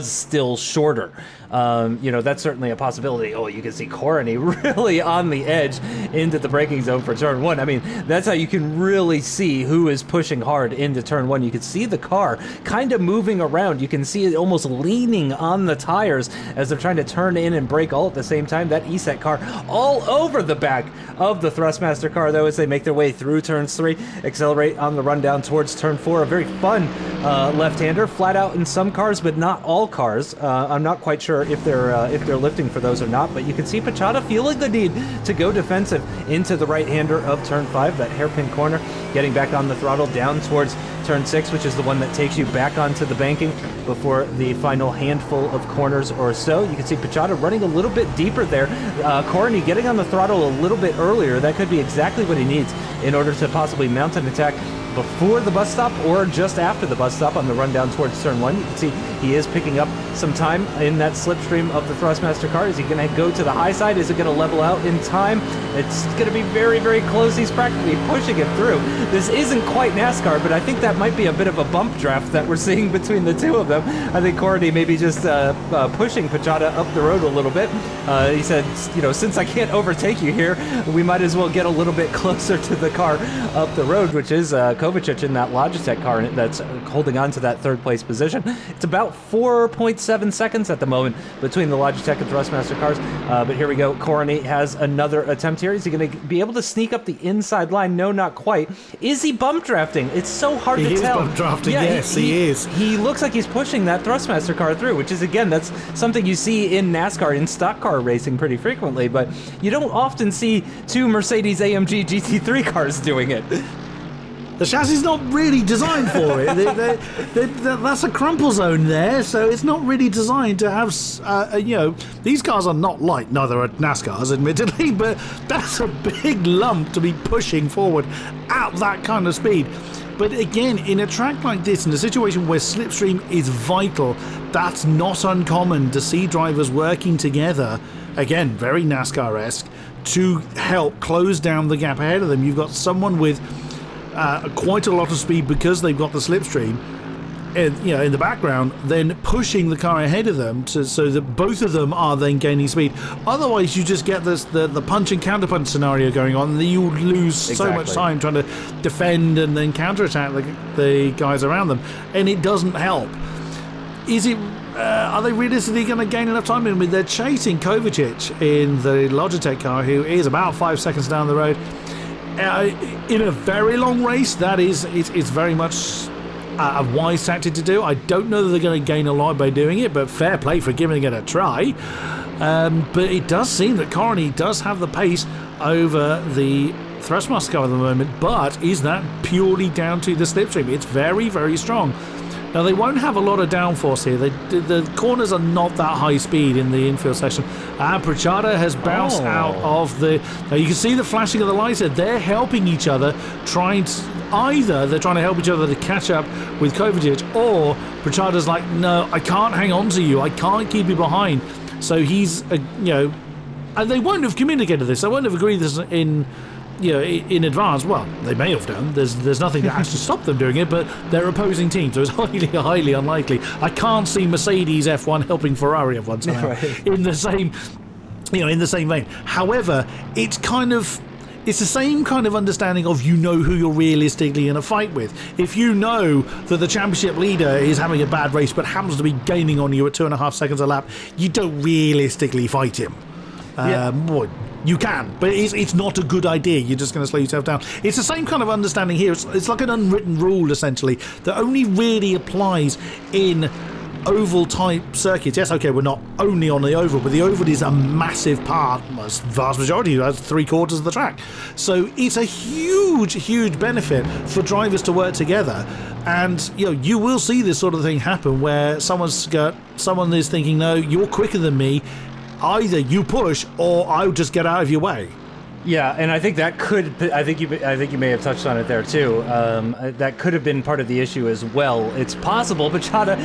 still shorter. You know, that's certainly a possibility. Oh, you can see Korony really on the edge into the braking zone for turn 1. I mean, that's how you can really see who is pushing hard into turn 1. You can see the car kind of moving around. You can see it almost leaning on the tires as they're trying to turn in and brake all at the same time. That ESET car all over the back of the Thrustmaster car, though, as they make their way through turns 3, accelerate on the run down towards turn 4. A very fun left-hander, flat out in some cars, but not all cars. I'm not quite sure if they're lifting for those or not, but you can see Pachada feeling the need to go defensive into the right-hander of turn 5, that hairpin corner, getting back on the throttle down towards turn 6, which is the one that takes you back onto the banking before the final handful of corners or so. You can see Pachada running a little bit deeper there. Korony getting on the throttle a little bit earlier. That could be exactly what he needs in order to possibly mount an attack before the bus stop or just after the bus stop on the run down towards turn 1. You can see he is picking up some time in that slipstream of the Thrustmaster car. Is he going to go to the high side? Is it going to level out in time? It's going to be very, very close. He's practically pushing it through. This isn't quite NASCAR, but I think that might be a bit of a bump draft that we're seeing between the two of them. I think Corny maybe just pushing Pachata up the road a little bit. He said, you know, since I can't overtake you here, we might as well get a little bit closer to the car up the road, which is Kovacic in that Logitech car that's holding on to that third place position. It's about 4.7 seconds at the moment between the Logitech and Thrustmaster cars. But here we go. Corny has another attempt here. Is he going to be able to sneak up the inside line? No, not quite. Is he bump drafting? It's so hard to tell. He is bump drafting, yeah, yes, he is. He looks like he's pushing that Thrustmaster car through, which is, again, that's something you see in NASCAR, in stock car racing pretty frequently, but you don't often see two Mercedes-AMG GT3 cars doing it. The chassis is not really designed for it. That's a crumple zone there, so it's not really designed to have, you know, these cars are not light, neither are NASCARs, admittedly, but that's a big lump to be pushing forward at that kind of speed. But again, in a track like this, in a situation where slipstream is vital, that's not uncommon to see drivers working together, again, very NASCAR-esque, to help close down the gap ahead of them. You've got someone with quite a lot of speed because they've got the slipstream, you know, in the background, then pushing the car ahead of them so that both of them are then gaining speed. Otherwise, you just get the punch and counter punch scenario going on, and then you lose so much time trying to defend and then counterattack the guys around them, and it doesn't help. Is it? Are they realistically going to gain enough time? I mean, they're chasing Kovacic in the Logitech car, who is about 5 seconds down the road. In a very long race, it's very much a wise tactic to do. I don't know that they're going to gain a lot by doing it, but fair play for giving it a try. But it does seem that Corny does have the pace over the Thrustmaster car at the moment, but is that purely down to the slipstream? It's very, very strong. Now, they won't have a lot of downforce here. The corners are not that high speed in the infield section. And Pachata has bounced out of the... Now, you can see the flashing of the lights there. They're helping each other, either they're trying to help each other to catch up with Kovacic, or Pachata's like, no, I can't hang on to you. I can't keep you behind. So he's, you know... And they won't have communicated this. They won't have agreed this in advance. Well, they may have done. There's nothing that actually stop them doing it, but they're opposing teams, so it's highly unlikely. I can't see Mercedes F1 helping Ferrari F1 somehow, right, in the same vein. However, it's the same kind of understanding of, you know, who you're realistically in a fight with. If you know that the championship leader is having a bad race but happens to be gaining on you at 2.5 seconds a lap, you don't realistically fight him. You can, but it's not a good idea. You're just going to slow yourself down. It's the same kind of understanding here. It's like an unwritten rule, essentially, that only really applies in oval-type circuits. Yes, okay, we're not only on the oval, but the oval is a massive part, vast majority, that's 3/4 of the track. So it's a huge, huge benefit for drivers to work together. And, you know, you will see this sort of thing happen where someone is thinking, no, you're quicker than me. Either you push, or I'll just get out of your way. Yeah, and I think that could. I think you may have touched on it there too. That could have been part of the issue as well. It's possible Pachata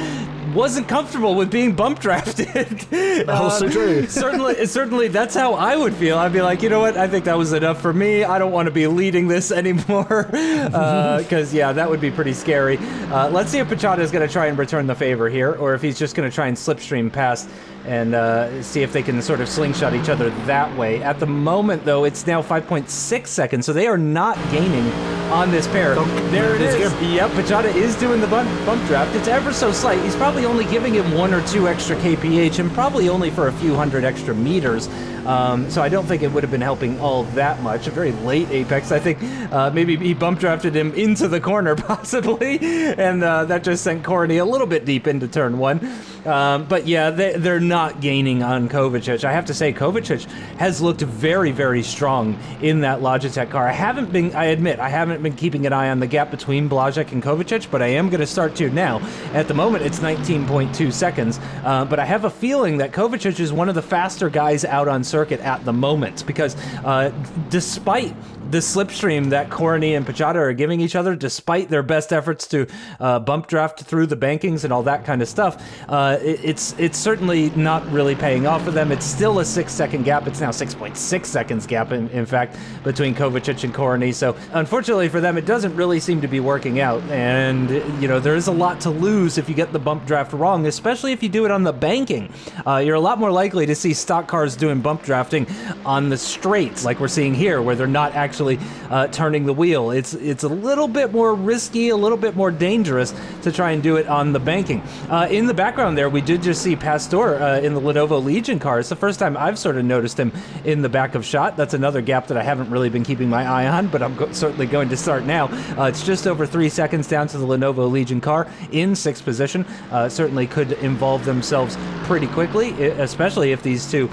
wasn't comfortable with being bump drafted. Also true. Certainly, that's how I would feel. I'd be like, you know what? I think that was enough for me. I don't want to be leading this anymore. Because yeah, that would be pretty scary. Let's see if Pachata is going to try and return the favor here, or if he's just going to try and slipstream past and see if they can sort of slingshot each other that way. At the moment, though, it's now 5.6 seconds, so they are not gaining on this pair. There it is. Yep, Pachata is doing the bump draft. It's ever so slight. He's probably only giving him 1 or 2 extra kph, and probably only for a few hundred extra meters. So I don't think it would have been helping all that much. A very late apex. I think maybe he bump drafted him into the corner, possibly, and that just sent Corny a little bit deep into turn 1. But yeah, they're not gaining on Kovacic. I have to say, Kovacic has looked very, very strong in that Logitech car. I admit, I haven't been keeping an eye on the gap between Blazek and Kovacic, but I am going to start to now. At the moment, it's 19.2 seconds, but I have a feeling that Kovacic is one of the faster guys out on circuit at the moment, because despite the slipstream that Corny and Pachata are giving each other, despite their best efforts to bump draft through the bankings and all that kind of stuff, it's certainly not really paying off for them. It's still a 6-second gap. It's now 6.6 seconds gap, in fact, between Kovacic and Corny. So unfortunately for them, it doesn't really seem to be working out. And, you know, there is a lot to lose if you get the bump draft wrong, especially if you do it on the banking. You're a lot more likely to see stock cars doing bump drafting on the straights, like we're seeing here, where they're not actually turning the wheel. It's a little bit more risky, a little bit more dangerous to try and do it on the banking. In the background there, we did just see Pastor in the Lenovo Legion car. It's the first time I've sort of noticed him in the back of shot. That's another gap that I haven't really been keeping my eye on, but I'm certainly going to start now. It's just over 3 seconds down to the Lenovo Legion car in 6th position. Certainly could involve themselves pretty quickly, especially if these two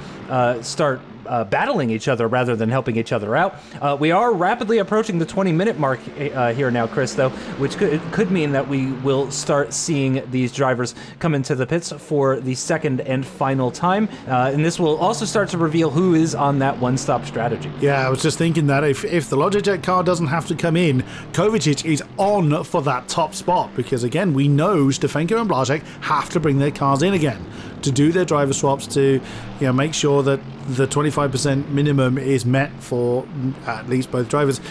start battling each other rather than helping each other out. We are rapidly approaching the 20-minute mark here now, Chris, though, which could mean that we will start seeing these drivers come into the pits for the second and final time. And this will also start to reveal who is on that one-stop strategy. Yeah, I was just thinking that if the Logitech car doesn't have to come in, Kovacic is on for that top spot, because, again, we know Stefanko and Blazek have to bring their cars in again to do their driver swaps, to make sure that the 25% minimum is met for at least both drivers.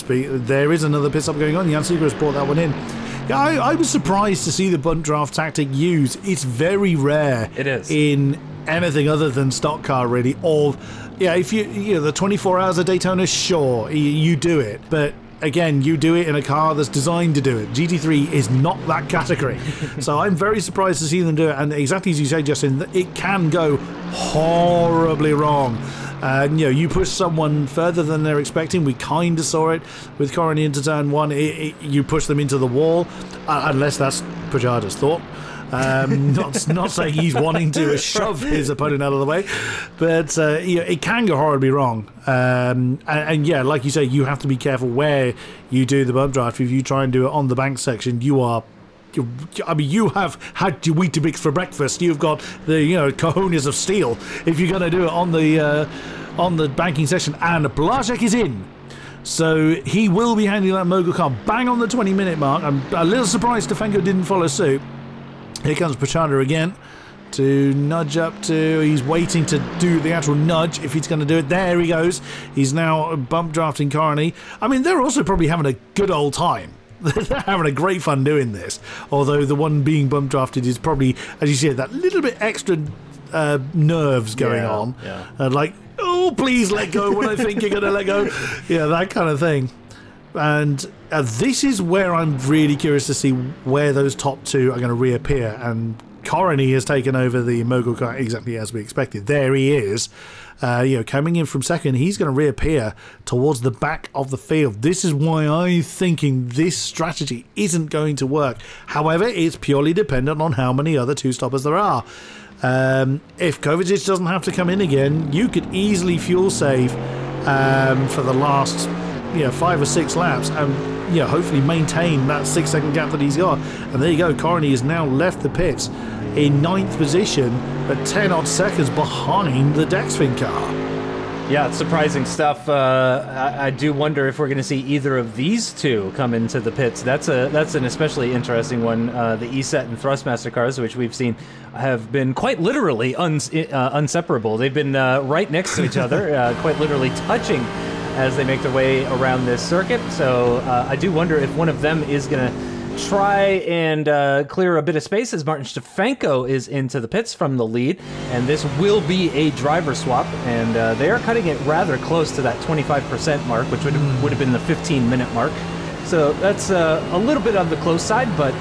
There is another pit stop going on. Jan Seacrest brought that one in. Yeah, I was surprised to see the bunt draft tactic used. It's very rare. It is. In anything other than stock car, really. Or, if the 24 hours of Daytona, sure, you do it. But again, you do it in a car that's designed to do it. GT3 is not that category. So I'm very surprised to see them do it. And exactly as you say, Justin, it can go horribly wrong. You push someone further than they're expecting. We kind of saw it with Corny into turn 1. You push them into the wall, unless that's Pajada's thought. Not saying he's wanting to shove his opponent out of the way, but it can go horribly wrong. And yeah, like you say, you have to be careful where you do the bump draft. If you try and do it on the bank section, you have had your Weetabix for breakfast. You've got the cojones of steel if you're going to do it on the banking section. And Blazek is in. So he will be handling that mogul car bang on the 20-minute mark. I'm a little surprised Stefanko didn't follow suit. Here comes Pachada again to nudge up to... He's waiting to do the actual nudge if he's going to do it. There he goes. He's now bump drafting Corny. I mean, they're also probably having a good old time. They're having a great fun doing this. Although the one being bump drafted is probably, as you said, that little bit extra nerves going on. Yeah. Like, oh, please let go when I think you're going to let go. Yeah, that kind of thing. And this is where I'm really curious to see where those top two are going to reappear. And Corny has taken over the mogul car exactly as we expected. There he is. Coming in from second, he's going to reappear towards the back of the field. This is why I'm thinking this strategy isn't going to work. However, it's purely dependent on how many other two-stoppers there are. If Kovacic doesn't have to come in again, you could easily fuel save for the last 5 or 6 laps and hopefully maintain that 6-second gap that he's got. And there you go, Corny has now left the pits in 9th position at 10 odd seconds behind the Dexfin car. Yeah, it's surprising stuff. I do wonder if we're going to see either of these two come into the pits. That's an especially interesting one. The ESET and Thrustmaster cars, which we've seen have been quite literally inseparable. They've been right next to each other, quite literally touching as they make their way around this circuit. So I do wonder if one of them is going to try and clear a bit of space as Martin Stefanko is into the pits from the lead. And this will be a driver swap. And they are cutting it rather close to that 25% mark, which would have been the 15-minute mark. So that's a little bit on the close side, but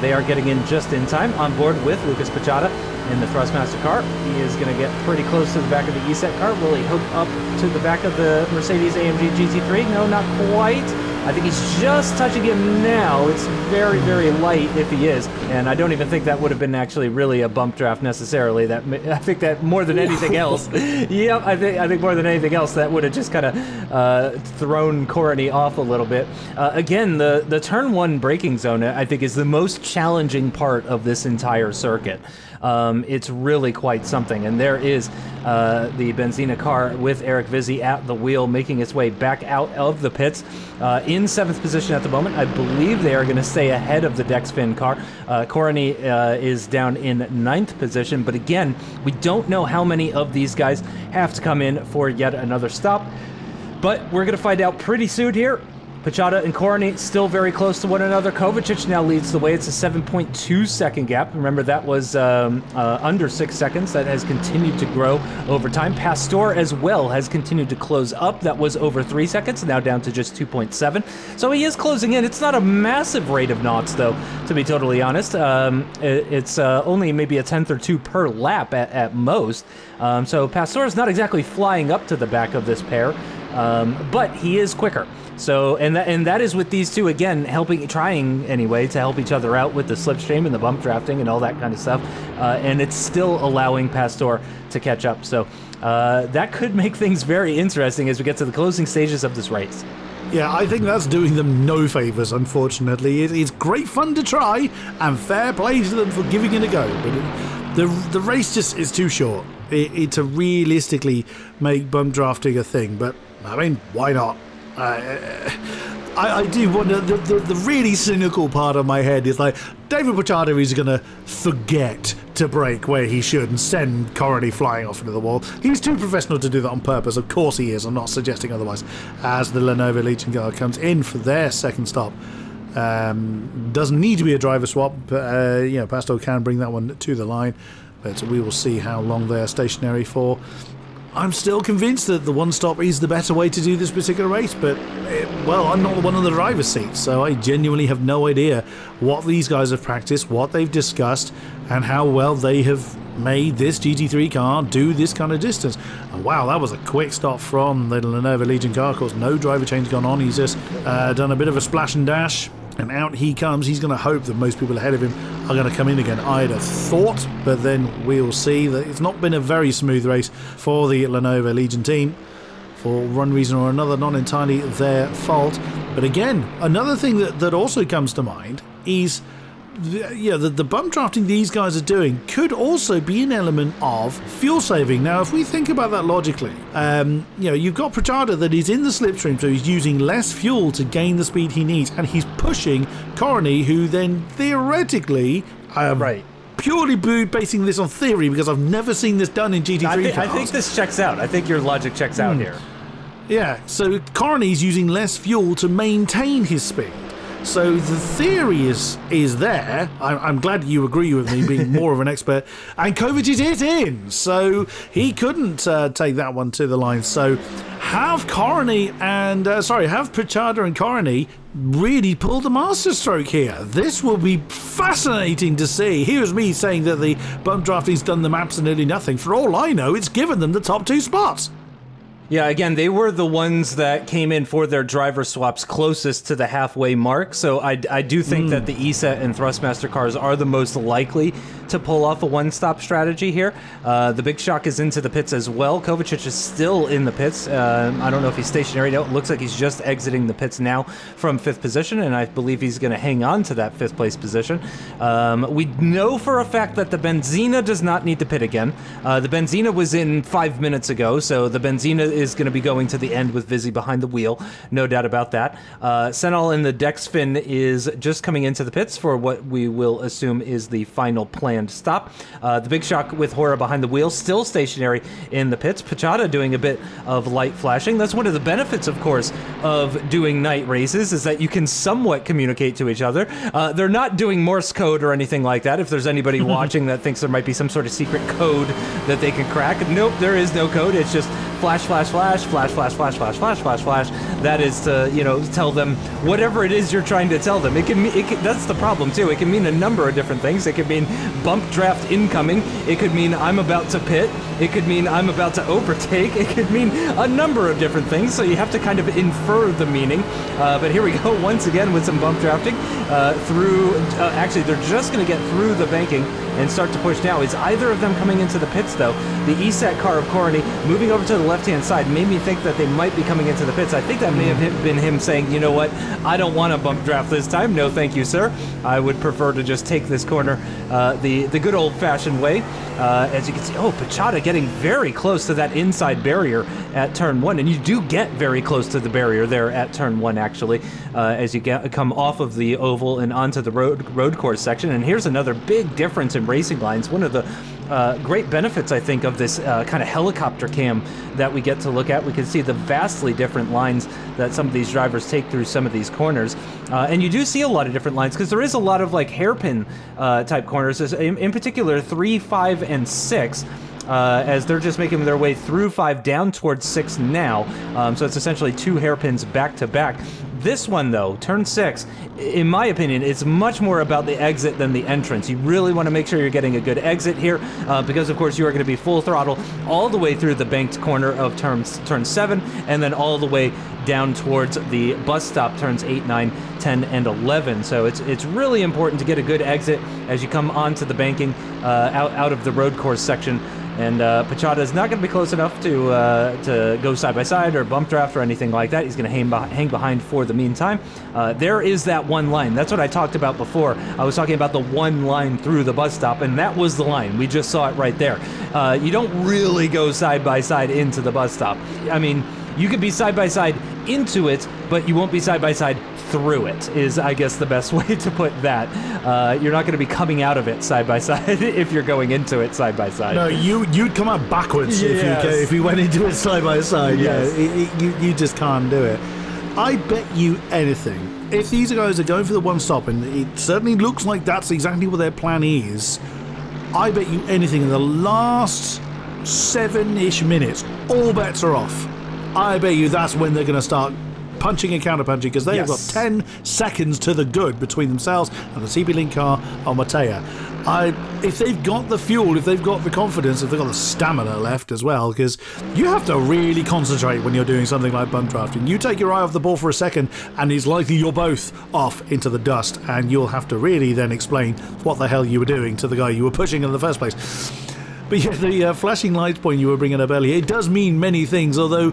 they are getting in just in time on board with Lucas Pachada in the Thrustmaster car. He is going to get pretty close to the back of the ESET car. Will he hook up to the back of the Mercedes-AMG GT3? No, not quite. I think he's just touching him now. It's very, very light if he is. And I don't even think that would have been actually really a bump draft necessarily. I think that more than anything else, yep, I think more than anything else, that would have just kind of thrown Corny off a little bit. Again, the turn 1 braking zone, I think, is the most challenging part of this entire circuit. It's really quite something, and there is the Benzina car with Eric Vizzi at the wheel, making its way back out of the pits in 7th position at the moment. I believe they are going to stay ahead of the Dexfin car. Corny is down in 9th position, but again, we don't know how many of these guys have to come in for yet another stop, but we're going to find out pretty soon here. Pachada and Corny still very close to one another. Kovacic now leads the way. It's a 7.2 second gap. Remember, that was under 6 seconds. That has continued to grow over time. Pastor as well has continued to close up. That was over 3 seconds, now down to just 2.7. So he is closing in. It's not a massive rate of knots, though, to be totally honest. It's only maybe a tenth or two per lap at most. So Pastor is not exactly flying up to the back of this pair, but he is quicker. So, and that is with these two, again, trying anyway, to help each other out with the slipstream and the bump drafting and all that kind of stuff. And it's still allowing Pastor to catch up. So that could make things very interesting as we get to the closing stages of this race. Yeah, I think that's doing them no favours, unfortunately. It's great fun to try, and fair play to them for giving it a go. But the race just is too short to realistically make bump drafting a thing. But, I mean, why not? I do wonder, the really cynical part of my head is like, David Pachada is going to forget to brake where he should and send Corny flying off into the wall. He's too professional to do that on purpose. Of course he is. I'm not suggesting otherwise. As the Lenovo Legion car comes in for their second stop. Doesn't need to be a driver swap. But, Pastor can bring that one to the line. But we will see how long they're stationary for. I'm still convinced that the one stop is the better way to do this particular race, but, well, I'm not the one on the driver's seat, so I genuinely have no idea what these guys have practiced, what they've discussed, and how well they have made this GT3 car do this kind of distance. And wow, that was a quick stop from the Lenovo Legion car. Of course, no driver change gone on. He's just done a bit of a splash and dash. And out he comes. He's going to hope that most people ahead of him are going to come in again, I'd have thought. But then we'll see that it's not been a very smooth race for the Lenovo Legion team. For one reason or another, not entirely their fault. But again, another thing that also comes to mind is the bump drafting these guys are doing could also be an element of fuel saving. Now, if we think about that logically, you've got Pachada that is in the slipstream, so he's using less fuel to gain the speed he needs, and he's pushing Corny, who then theoretically, purely basing this on theory because I've never seen this done in GT3 cars. I think this checks out. I think your logic checks out here. Yeah, so Corny's using less fuel to maintain his speed. So the theory is there. I'm glad you agree with me, being more of an expert. And Kovacic hit in, so he couldn't take that one to the line. So have Pachada and Corny really pulled the masterstroke here. This will be fascinating to see. Here's me saying that the bump drafting's done them absolutely nothing. For all I know, it's given them the top 2 spots. Yeah, again, they were the ones that came in for their driver swaps closest to the halfway mark, so I do think that the ESET and Thrustmaster cars are the most likely to pull off a one-stop strategy here. The Big Shock is into the pits as well. Kovacic is still in the pits. I don't know if he's stationary. No, it looks like he's just exiting the pits now from 5th position, and I believe he's going to hang on to that 5th place position. We know for a fact that the Benzina does not need to pit again. The Benzina was in 5 minutes ago, so the Benzina is going to be going to the end with Vizzy behind the wheel, no doubt about that. Senol in the Dexfin is just coming into the pits for what we will assume is the final planned stop. The Big Shock with Hora behind the wheel, still stationary in the pits. Pachada doing a bit of light flashing. That's one of the benefits, of course, of doing night races, is that you can somewhat communicate to each other. They're not doing Morse code or anything like that. If there's anybody watching that thinks there might be some sort of secret code that they can crack, nope, there is no code. It's just flash, flash, flash, flash, flash, flash, flash, flash, flash, flash. That is to, you know, tell them whatever it is you're trying to tell them. It can that's the problem too. It can mean a number of different things. It could mean bump draft incoming. It could mean I'm about to pit. It could mean I'm about to overtake. It could mean a number of different things. So you have to kind of infer the meaning. But here we go once again with some bump drafting through. Actually, they're just going to get through the banking and start to push now. Is either of them coming into the pits though? The ESAT car of Corny moving over to the left-hand side made me think that they might be coming into the pits. I think that may have been him saying, you know what, I don't want to bump draft this time. No, thank you, sir. I would prefer to just take this corner the good old-fashioned way. As you can see, oh, Pachata getting very close to that inside barrier at turn 1, and you do get very close to the barrier there at turn 1, actually, as you come off of the oval and onto the road course section. And here's another big difference in racing lines. One of the great benefits, I think, of this kind of helicopter cam that we get to look at. We can see the vastly different lines that some of these drivers take through some of these corners. And you do see a lot of different lines because there is a lot of like hairpin type corners, in particular 3, 5, and 6. As they're just making their way through 5 down towards 6 now. So it's essentially 2 hairpins back to back. This one, though, turn 6, in my opinion, it's much more about the exit than the entrance. You really want to make sure you're getting a good exit here because, of course, you are going to be full throttle all the way through the banked corner of turn 7 and then all the way down towards the bus stop turns 8, 9, 10, and 11. So it's really important to get a good exit as you come onto the banking out of the road course section. And Pachata is not going to be close enough to go side-by-side or bump draft or anything like that. He's going to hang behind for the meantime. There is that one line. That's what I talked about before. I was talking about the one line through the bus stop, and that was the line. We just saw it right there. You don't really go side-by-side into the bus stop. I mean, you could be side-by-side into it, but you won't be side-by-side through it, is, I guess, the best way to put that. You're not going to be coming out of it side-by-side if you're going into it side-by-side. No, you'd come out backwards if you went into it side-by-side. Yes. Yeah, you just can't do it. I bet you anything, if these guys are going for the one stop, and it certainly looks like that's exactly what their plan is, I bet you anything in the last 7-ish minutes, all bets are off. I bet you that's when they're going to start punching and counter-punching, because they have got 10 seconds to the good between themselves and the CP-Link car on Matea. If they've got the fuel, if they've got the confidence, if they've got the stamina left as well, because you have to really concentrate when you're doing something like bump drafting. You take your eye off the ball for a second and it's likely you're both off into the dust, and you'll have to really then explain what the hell you were doing to the guy you were pushing in the first place. But yeah, the flashing lights point you were bringing up earlier, it does mean many things, although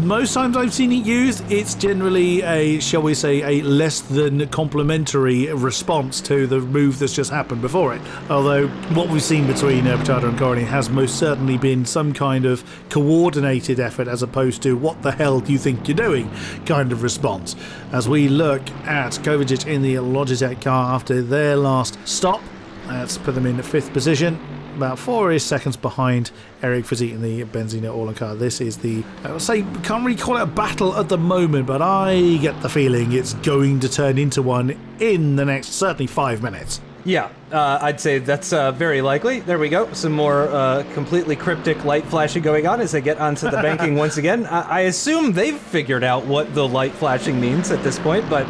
most times I've seen it used, it's generally a, shall we say, a less than complimentary response to the move that's just happened before it. Although what we've seen between Pachata and Corny has most certainly been some kind of coordinated effort as opposed to what the hell do you think you're doing kind of response. As we look at Kovacic in the Logitech car after their last stop, let's put them in 5th position. About 4-ish seconds behind Eric Frizzi in the Benzina Orlan car. This is the, I would say, can't really call it a battle at the moment, but I get the feeling it's going to turn into one in the next, certainly 5 minutes. Yeah, I'd say that's very likely. There we go. Some more completely cryptic light flashing going on as they get onto the banking once again. I assume they've figured out what the light flashing means at this point, but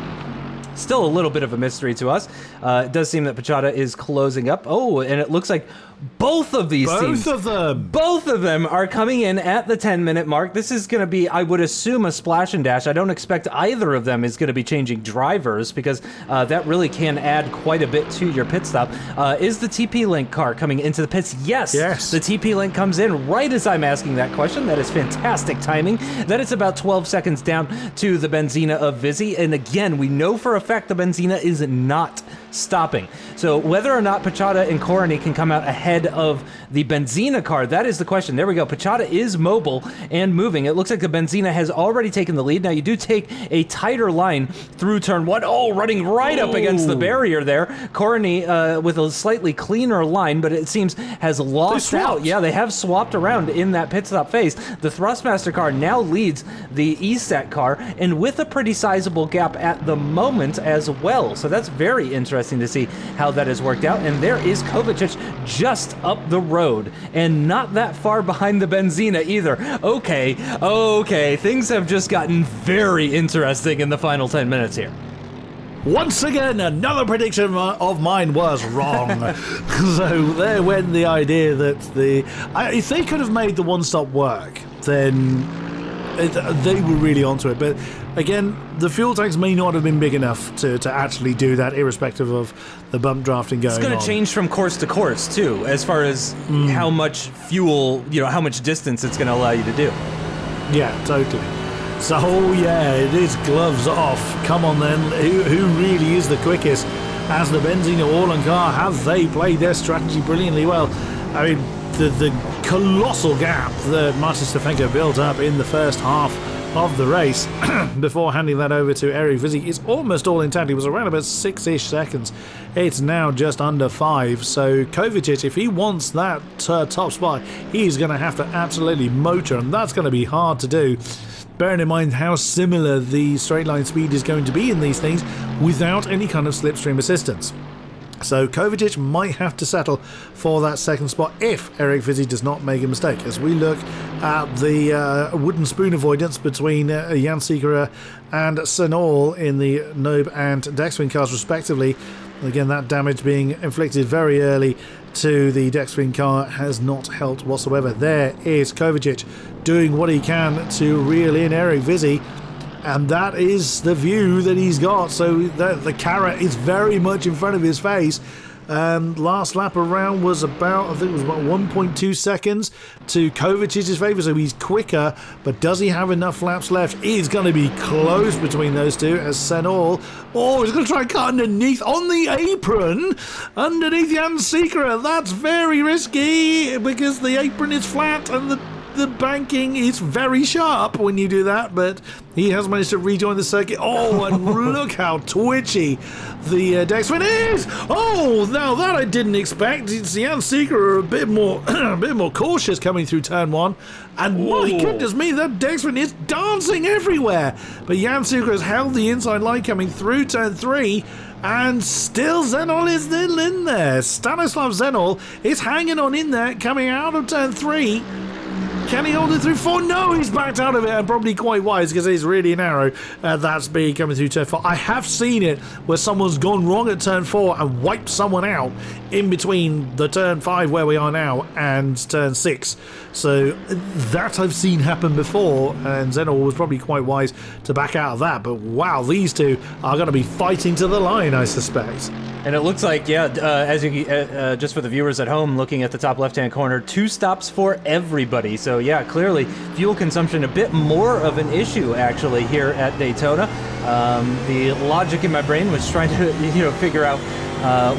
still a little bit of a mystery to us. It does seem that Pachata is closing up. Oh, and it looks like both of these teams, both of them are coming in at the 10-minute mark. This is going to be, I would assume, a splash and dash. I don't expect either of them is going to be changing drivers, because that really can add quite a bit to your pit stop. Is the TP-Link car coming into the pits? Yes. The TP-Link comes in right as I'm asking that question. That is fantastic timing. That is about 12 seconds down to the Benzina of Vizzy. And again, we know for a fact the Benzina is not stopping. So whether or not Pachata and Corny can come out ahead of the Benzina car, that is the question. There we go. Pachata is mobile and moving. It looks like the Benzina has already taken the lead. Now you do take a tighter line through turn 1. Oh, running right up against the barrier there. Corny with a slightly cleaner line, but it seems has lost out. Yeah, they have swapped around in that pit stop phase. The Thrustmaster car now leads the ESAT car, and with a pretty sizable gap at the moment as well. So that's very interesting. interesting to see how that has worked out. And there is Kovacic just up the road and not that far behind the Benzina either. Okay, things have just gotten very interesting in the final 10 minutes here. Once again, another prediction of mine was wrong. So there went the idea that if they could have made the one-stop work, then they were really onto it. But again, the fuel tanks may not have been big enough to actually do that, irrespective of the bump drafting going on. It's going to change from course to course, too, as far as how much fuel, how much distance it's going to allow you to do. Yeah, totally. So, yeah, it is gloves off. Come on, then. Who really is the quickest? As the Benzina Orlan car, have they played their strategy brilliantly well? I mean, the colossal gap that Martin Stefanko built up in the first half of the race before handing that over to Eric Vizzi is almost all intact. It was around about 6-ish seconds. It's now just under 5. So Kovacic, if he wants that top spot, he's going to have to absolutely motor, and that's going to be hard to do. Bearing in mind how similar the straight line speed is going to be in these things without any kind of slipstream assistance. So Kovacic might have to settle for that second spot if Eric Vizzi does not make a mistake. As we look at the wooden spoon avoidance between Jan Sikora and Senol in the Nobe and Dexwin cars respectively, again that damage being inflicted very early to the Dexwin car has not helped whatsoever. There is Kovacic doing what he can to reel in Eric Vizzi, and that is the view that he's got. So the carrot is very much in front of his face. Last lap around was about, I think it was about 1.2 seconds to Kovacic's favour, so he's quicker, but does he have enough laps left? It's going to be close between those two as Senol, he's going to try and cut underneath, on the apron, underneath Jan Sikora. That's very risky because the apron is flat and the banking is very sharp when you do that, but he has managed to rejoin the circuit. And look how twitchy the Dexwin is. Now that I didn't expect. It's Jan Sikora a bit more cautious coming through turn 1, and my goodness me, that Dexwin is dancing everywhere. But Jan Sikora has held the inside line coming through turn 3. And still Zenol is still in there. Stanislav Zenol is hanging on in there coming out of turn 3. Can he hold it through 4? No, he's backed out of it, and probably quite wise because it's really narrow. That speed coming through turn 4. I have seen it where someone's gone wrong at turn 4 and wiped someone out in between the turn 5 where we are now and turn 6. So that I've seen happen before, and Zenol was probably quite wise to back out of that. But wow, these two are going to be fighting to the line, I suspect. And it looks like, as you just for the viewers at home looking at the top left-hand corner, 2 stops for everybody. So yeah, clearly fuel consumption a bit more of an issue actually here at Daytona. The logic in my brain was trying to figure out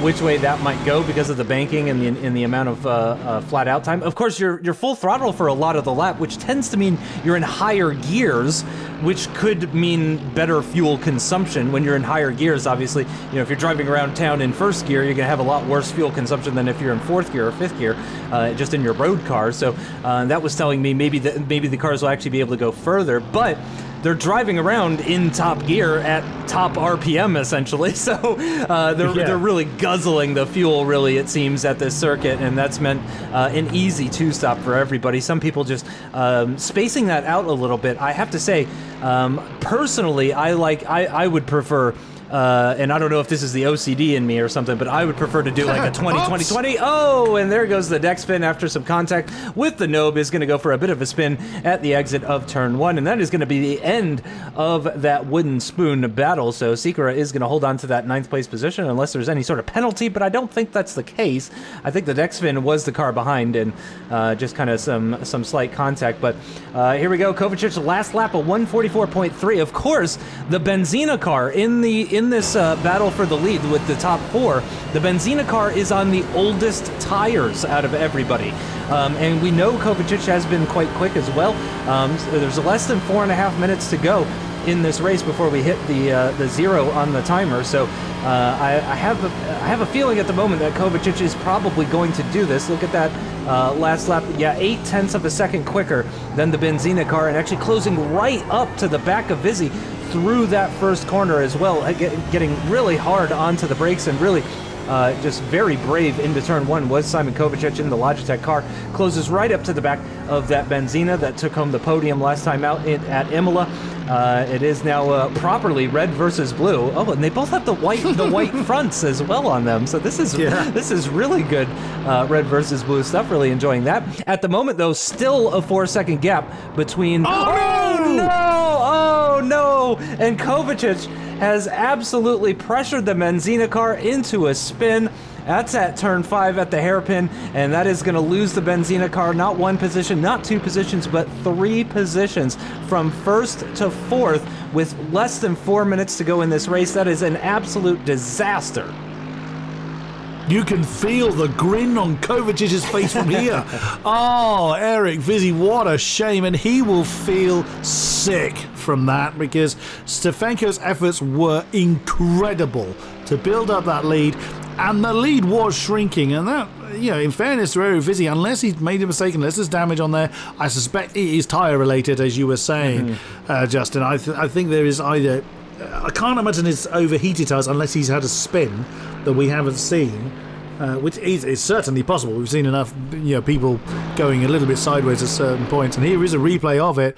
which way that might go because of the banking and the amount of flat out time. Of course, you're full throttle for a lot of the lap, which tends to mean you're in higher gears, which could mean better fuel consumption. When you're in higher gears, obviously, if you're driving around town in first gear, you're gonna have a lot worse fuel consumption than if you're in 4th gear or 5th gear, just in your road car. So that was telling me maybe the cars will actually be able to go further, but they're driving around in top gear at top RPM, essentially. So they're really guzzling the fuel, really, it seems, at this circuit, and that's meant an easy 2-stop for everybody. Some people just spacing that out a little bit. I have to say, personally, I would prefer. And I don't know if this is the OCD in me or something, but I would prefer to do like a 20-20-20. And there goes the deck spin after some contact with the Nobe. Is going to go for a bit of a spin at the exit of turn 1, and that is going to be the end of that wooden spoon battle. So Sikora is going to hold on to that 9th place position unless there's any sort of penalty, but I don't think that's the case. I think the deck spin was the car behind and just kind of some slight contact. But here we go. Kovacic's last lap, a 144.3. Of course, the Benzina car in this battle for the lead with the top 4, the Benzina car is on the oldest tires out of everybody. And we know Kovacic has been quite quick as well. So there's less than 4.5 minutes to go in this race before we hit the 0 on the timer. So I have a feeling at the moment that Kovacic is probably going to do this. Look at that last lap. Yeah, 0.8 of a second quicker than the Benzina car, and actually closing right up to the back of Vizzi. through that first corner as well, getting really hard onto the brakes and really just very brave into turn one was Simon Kovacic in the Logitech car. Closes right up to the back of that Benzina that took home the podium last time out at Imola. It is now properly red versus blue. Oh, and they both have the white fronts as well on them. So this is really good red versus blue stuff. Really enjoying that. At the moment, though, still a 4-second gap between. Oh no! And Kovacic has absolutely pressured the Benzina car into a spin. That's at turn 5 at the hairpin, and that is going to lose the Benzina car not 1 position, not 2 positions, but 3 positions from 1st to 4th with less than 4 minutes to go in this race. That is an absolute disaster. You can feel the grin on Kovacic's face from here. Oh, Eric Vizzi, what a shame. And he will feel sick from that because Stefanko's efforts were incredible to build up that lead. And the lead was shrinking. And that, you know, in fairness to Eric Vizzi, unless he's made a mistake, unless there's damage on there, I suspect it is tyre related, as you were saying, Justin. I think there is either... I can't imagine it's overheated tyres unless he's had a spin that we haven't seen, which is certainly possible. We've seen enough, you know, people going a little bit sideways at certain points, and here is a replay of it.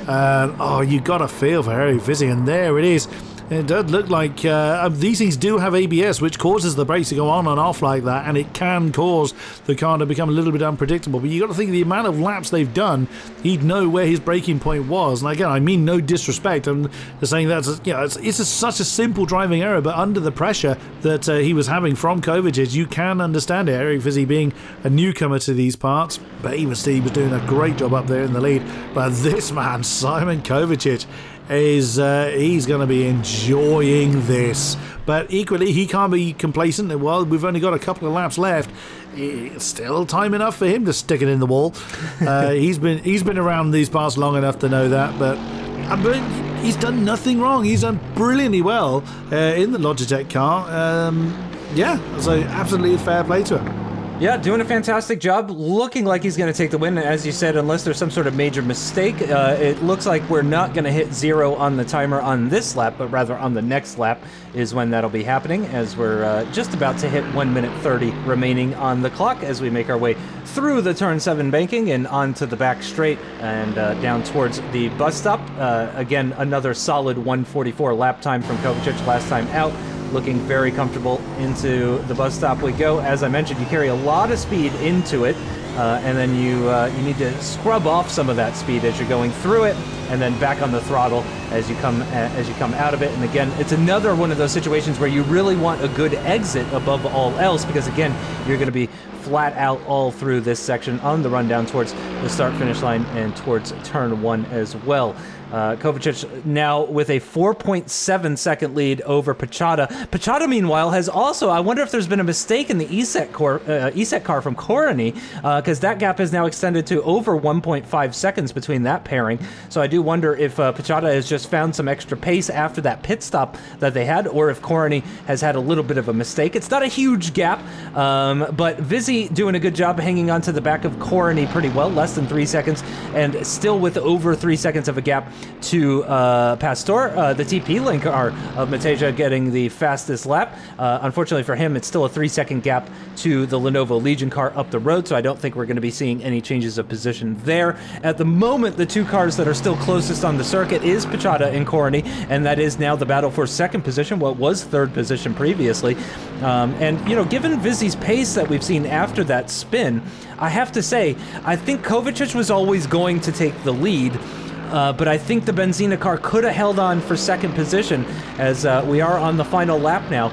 Oh, you got a feel for Eric Vizzi, and there it is. It does look like these things do have ABS, which causes the brakes to go on and off like that, and it can cause the car to become a little bit unpredictable. But you got to think of the amount of laps they've done, he'd know where his braking point was. And again, I mean no disrespect. I'm just saying that it's such a simple driving error, but under the pressure that he was having from Kovacic, you can understand it. Eric Vizzi being a newcomer to these parts, but he was doing a great job up there in the lead. But this man, Simon Kovacic, is he's going to be enjoying this, but equally he can't be complacent. Well, we've only got a couple of laps left. It's still time enough for him to stick it in the wall. He's been around these parts long enough to know that, but he's done nothing wrong. He's done brilliantly well in the Logitech car. Yeah, so absolutely fair play to him. Yeah, doing a fantastic job, looking like he's going to take the win. As you said, unless there's some sort of major mistake, it looks like we're not going to hit 0 on the timer on this lap, but rather on the next lap is when that'll be happening, as we're just about to hit 1 minute 30 remaining on the clock as we make our way through the turn 7 banking and onto the back straight and down towards the bus stop. Again, another solid 1:44 lap time from Kovacic last time out. Looking very comfortable into the bus stop we go. As I mentioned, you carry a lot of speed into it, and then you need to scrub off some of that speed as you're going through it, and then back on the throttle as you come out of it. And again, it's another one of those situations where you really want a good exit above all else, because again, you're going to be flat out all through this section on the run down towards the start-finish line and towards turn 1 as well. Kovacic now with a 4.7 second lead over Pachada. Pachada, meanwhile, has also, I wonder if there's been a mistake in the ESET car from Coroni, because that gap is now extended to over 1.5 seconds between that pairing. So I do wonder if Pachada has just found some extra pace after that pit stop that they had, or if Coroni has had a little bit of a mistake. It's not a huge gap, but Vizzi doing a good job hanging on to the back of Coroni pretty well, less than 3 seconds, and still with over 3 seconds of a gap to Pastor, the TP link car of Mateja getting the fastest lap. Unfortunately for him, it's still a 3-second gap to the Lenovo Legion car up the road, so I don't think we're going to be seeing any changes of position there. At the moment, the 2 cars that are still closest on the circuit is Pachada and Coroni, and that is now the battle for 2nd position, what was 3rd position previously. And, you know, given Vizzi's pace that we've seen after that spin, I have to say, I think Kovacic was always going to take the lead. But I think the Benzina car could have held on for 2nd position, as we are on the final lap now.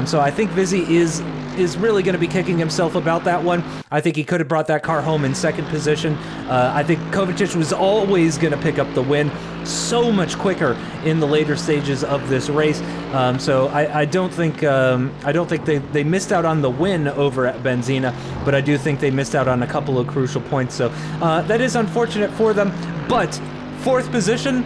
So I think Vizzi is really going to be kicking himself about that one. I think he could have brought that car home in 2nd position. I think Kovacic was always going to pick up the win so much quicker in the later stages of this race. So I don't think they missed out on the win over at Benzina, but I do think they missed out on a couple of crucial points. So that is unfortunate for them, but 4th position,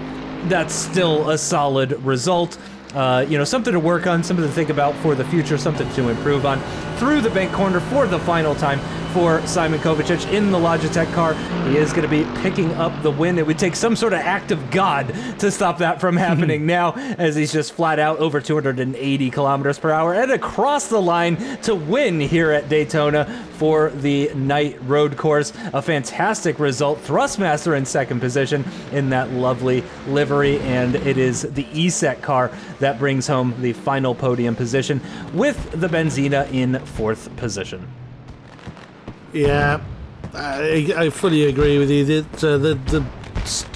that's still a solid result. You know, something to work on, something to think about for the future, something to improve on. Through the bank corner for the final time for Simon Kovacic in the Logitech car. He is going to be picking up the win. It would take some sort of act of God to stop that from happening now, as he's just flat out over 280 kilometers per hour and across the line to win here at Daytona for the night road course. A fantastic result. Thrustmaster in second position in that lovely livery, and it is the ESET car that brings home the final podium position with the Benzina in fourth position. Yeah, I fully agree with you. The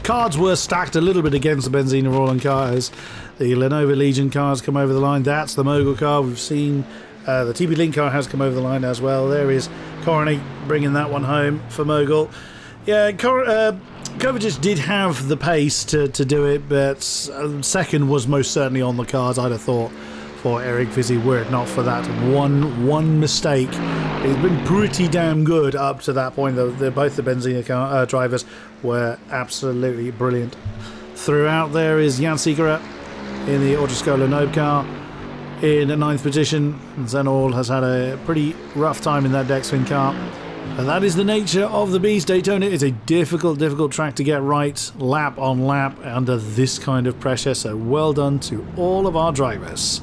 cards were stacked a little bit against the Benzina Roland cars. The Lenovo Legion cars come over the line. That's the Mogul car. We've seen the TP Link car has come over the line as well. There is Corny bringing that one home for Mogul. Yeah, Kovacic did have the pace to do it, but second was most certainly on the cards, I'd have thought, for Eric Vizzi, were it not for that one mistake. It's been pretty damn good up to that point. Both the Benzina car, drivers were absolutely brilliant. Throughout there is Jan Sikora in the Autoscola Lenovo car in 9th position. Zenol has had a pretty rough time in that Dexfin car. And that is the nature of the beast. Daytona is a difficult track to get right, lap on lap, under this kind of pressure. So well done to all of our drivers.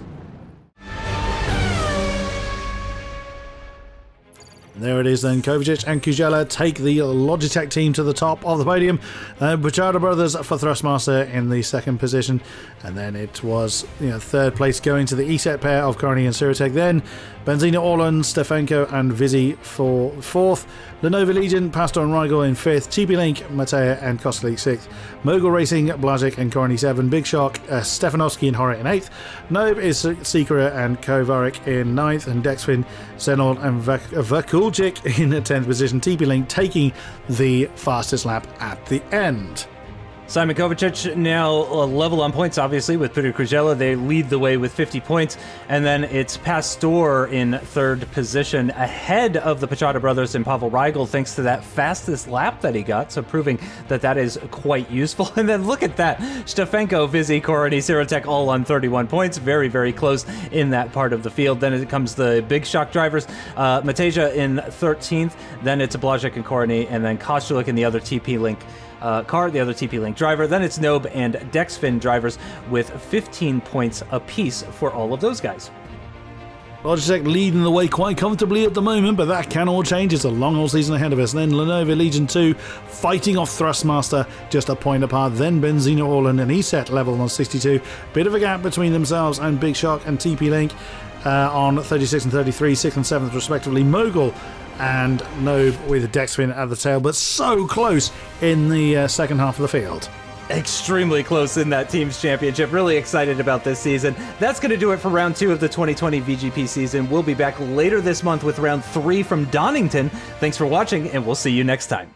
There it is then. Kovacic and Kujela take the Logitech team to the top of the podium. Bachata Brothers for Thrustmaster in the second position. And then it was third place going to the ESET pair of Carney and Sirotek. Then Benzina Orlan, Stefanko and Vizzi for fourth. Lenovo Legion, Pastor and Rigel in fifth. TP Link, Matea and Kostlik sixth. Mogul Racing, Blažic and Corny 7. Big Shock, Stefanovski and Horret in 8th. Nobe is Sikora and Kovarik in 9th. And Dexfin, Zenol and Vakuljic in 10th position. TP Link taking the fastest lap at the end. Simon Kovacic now level on points, obviously, with Peter Krujela. They lead the way with 50 points. And then it's Pastor in third position, ahead of the Pachata brothers and Pavel Rigel, thanks to that fastest lap that he got. So proving that that is quite useful. And then look at that. Stefanko, Vizzi, Korony, Sirotek all on 31 points. Very, very close in that part of the field. Then it comes the Big Shock drivers. Mateja in 13th. Then it's Blažic and Korony. And then Kostulik and the other TP Link car, the other TP Link driver. Then it's Nobe and Dexfin drivers with 15 points apiece for all of those guys. Logitech leading the way quite comfortably at the moment, but that can all change. It's a long all season ahead of us. Then Lenovo Legion 2 fighting off Thrustmaster just a point apart. Then Benzina Orlan and ESET level on 62. Bit of a gap between themselves and Big Shock and TP Link on 36 and 33, 6th and 7th respectively. Mogul and Nobe with Dexfin at the tail, but so close in the second half of the field. Extremely close in that team's championship. Really excited about this season. That's going to do it for round 2 of the 2020 VGP season. We'll be back later this month with round 3 from Donington. Thanks for watching, and we'll see you next time.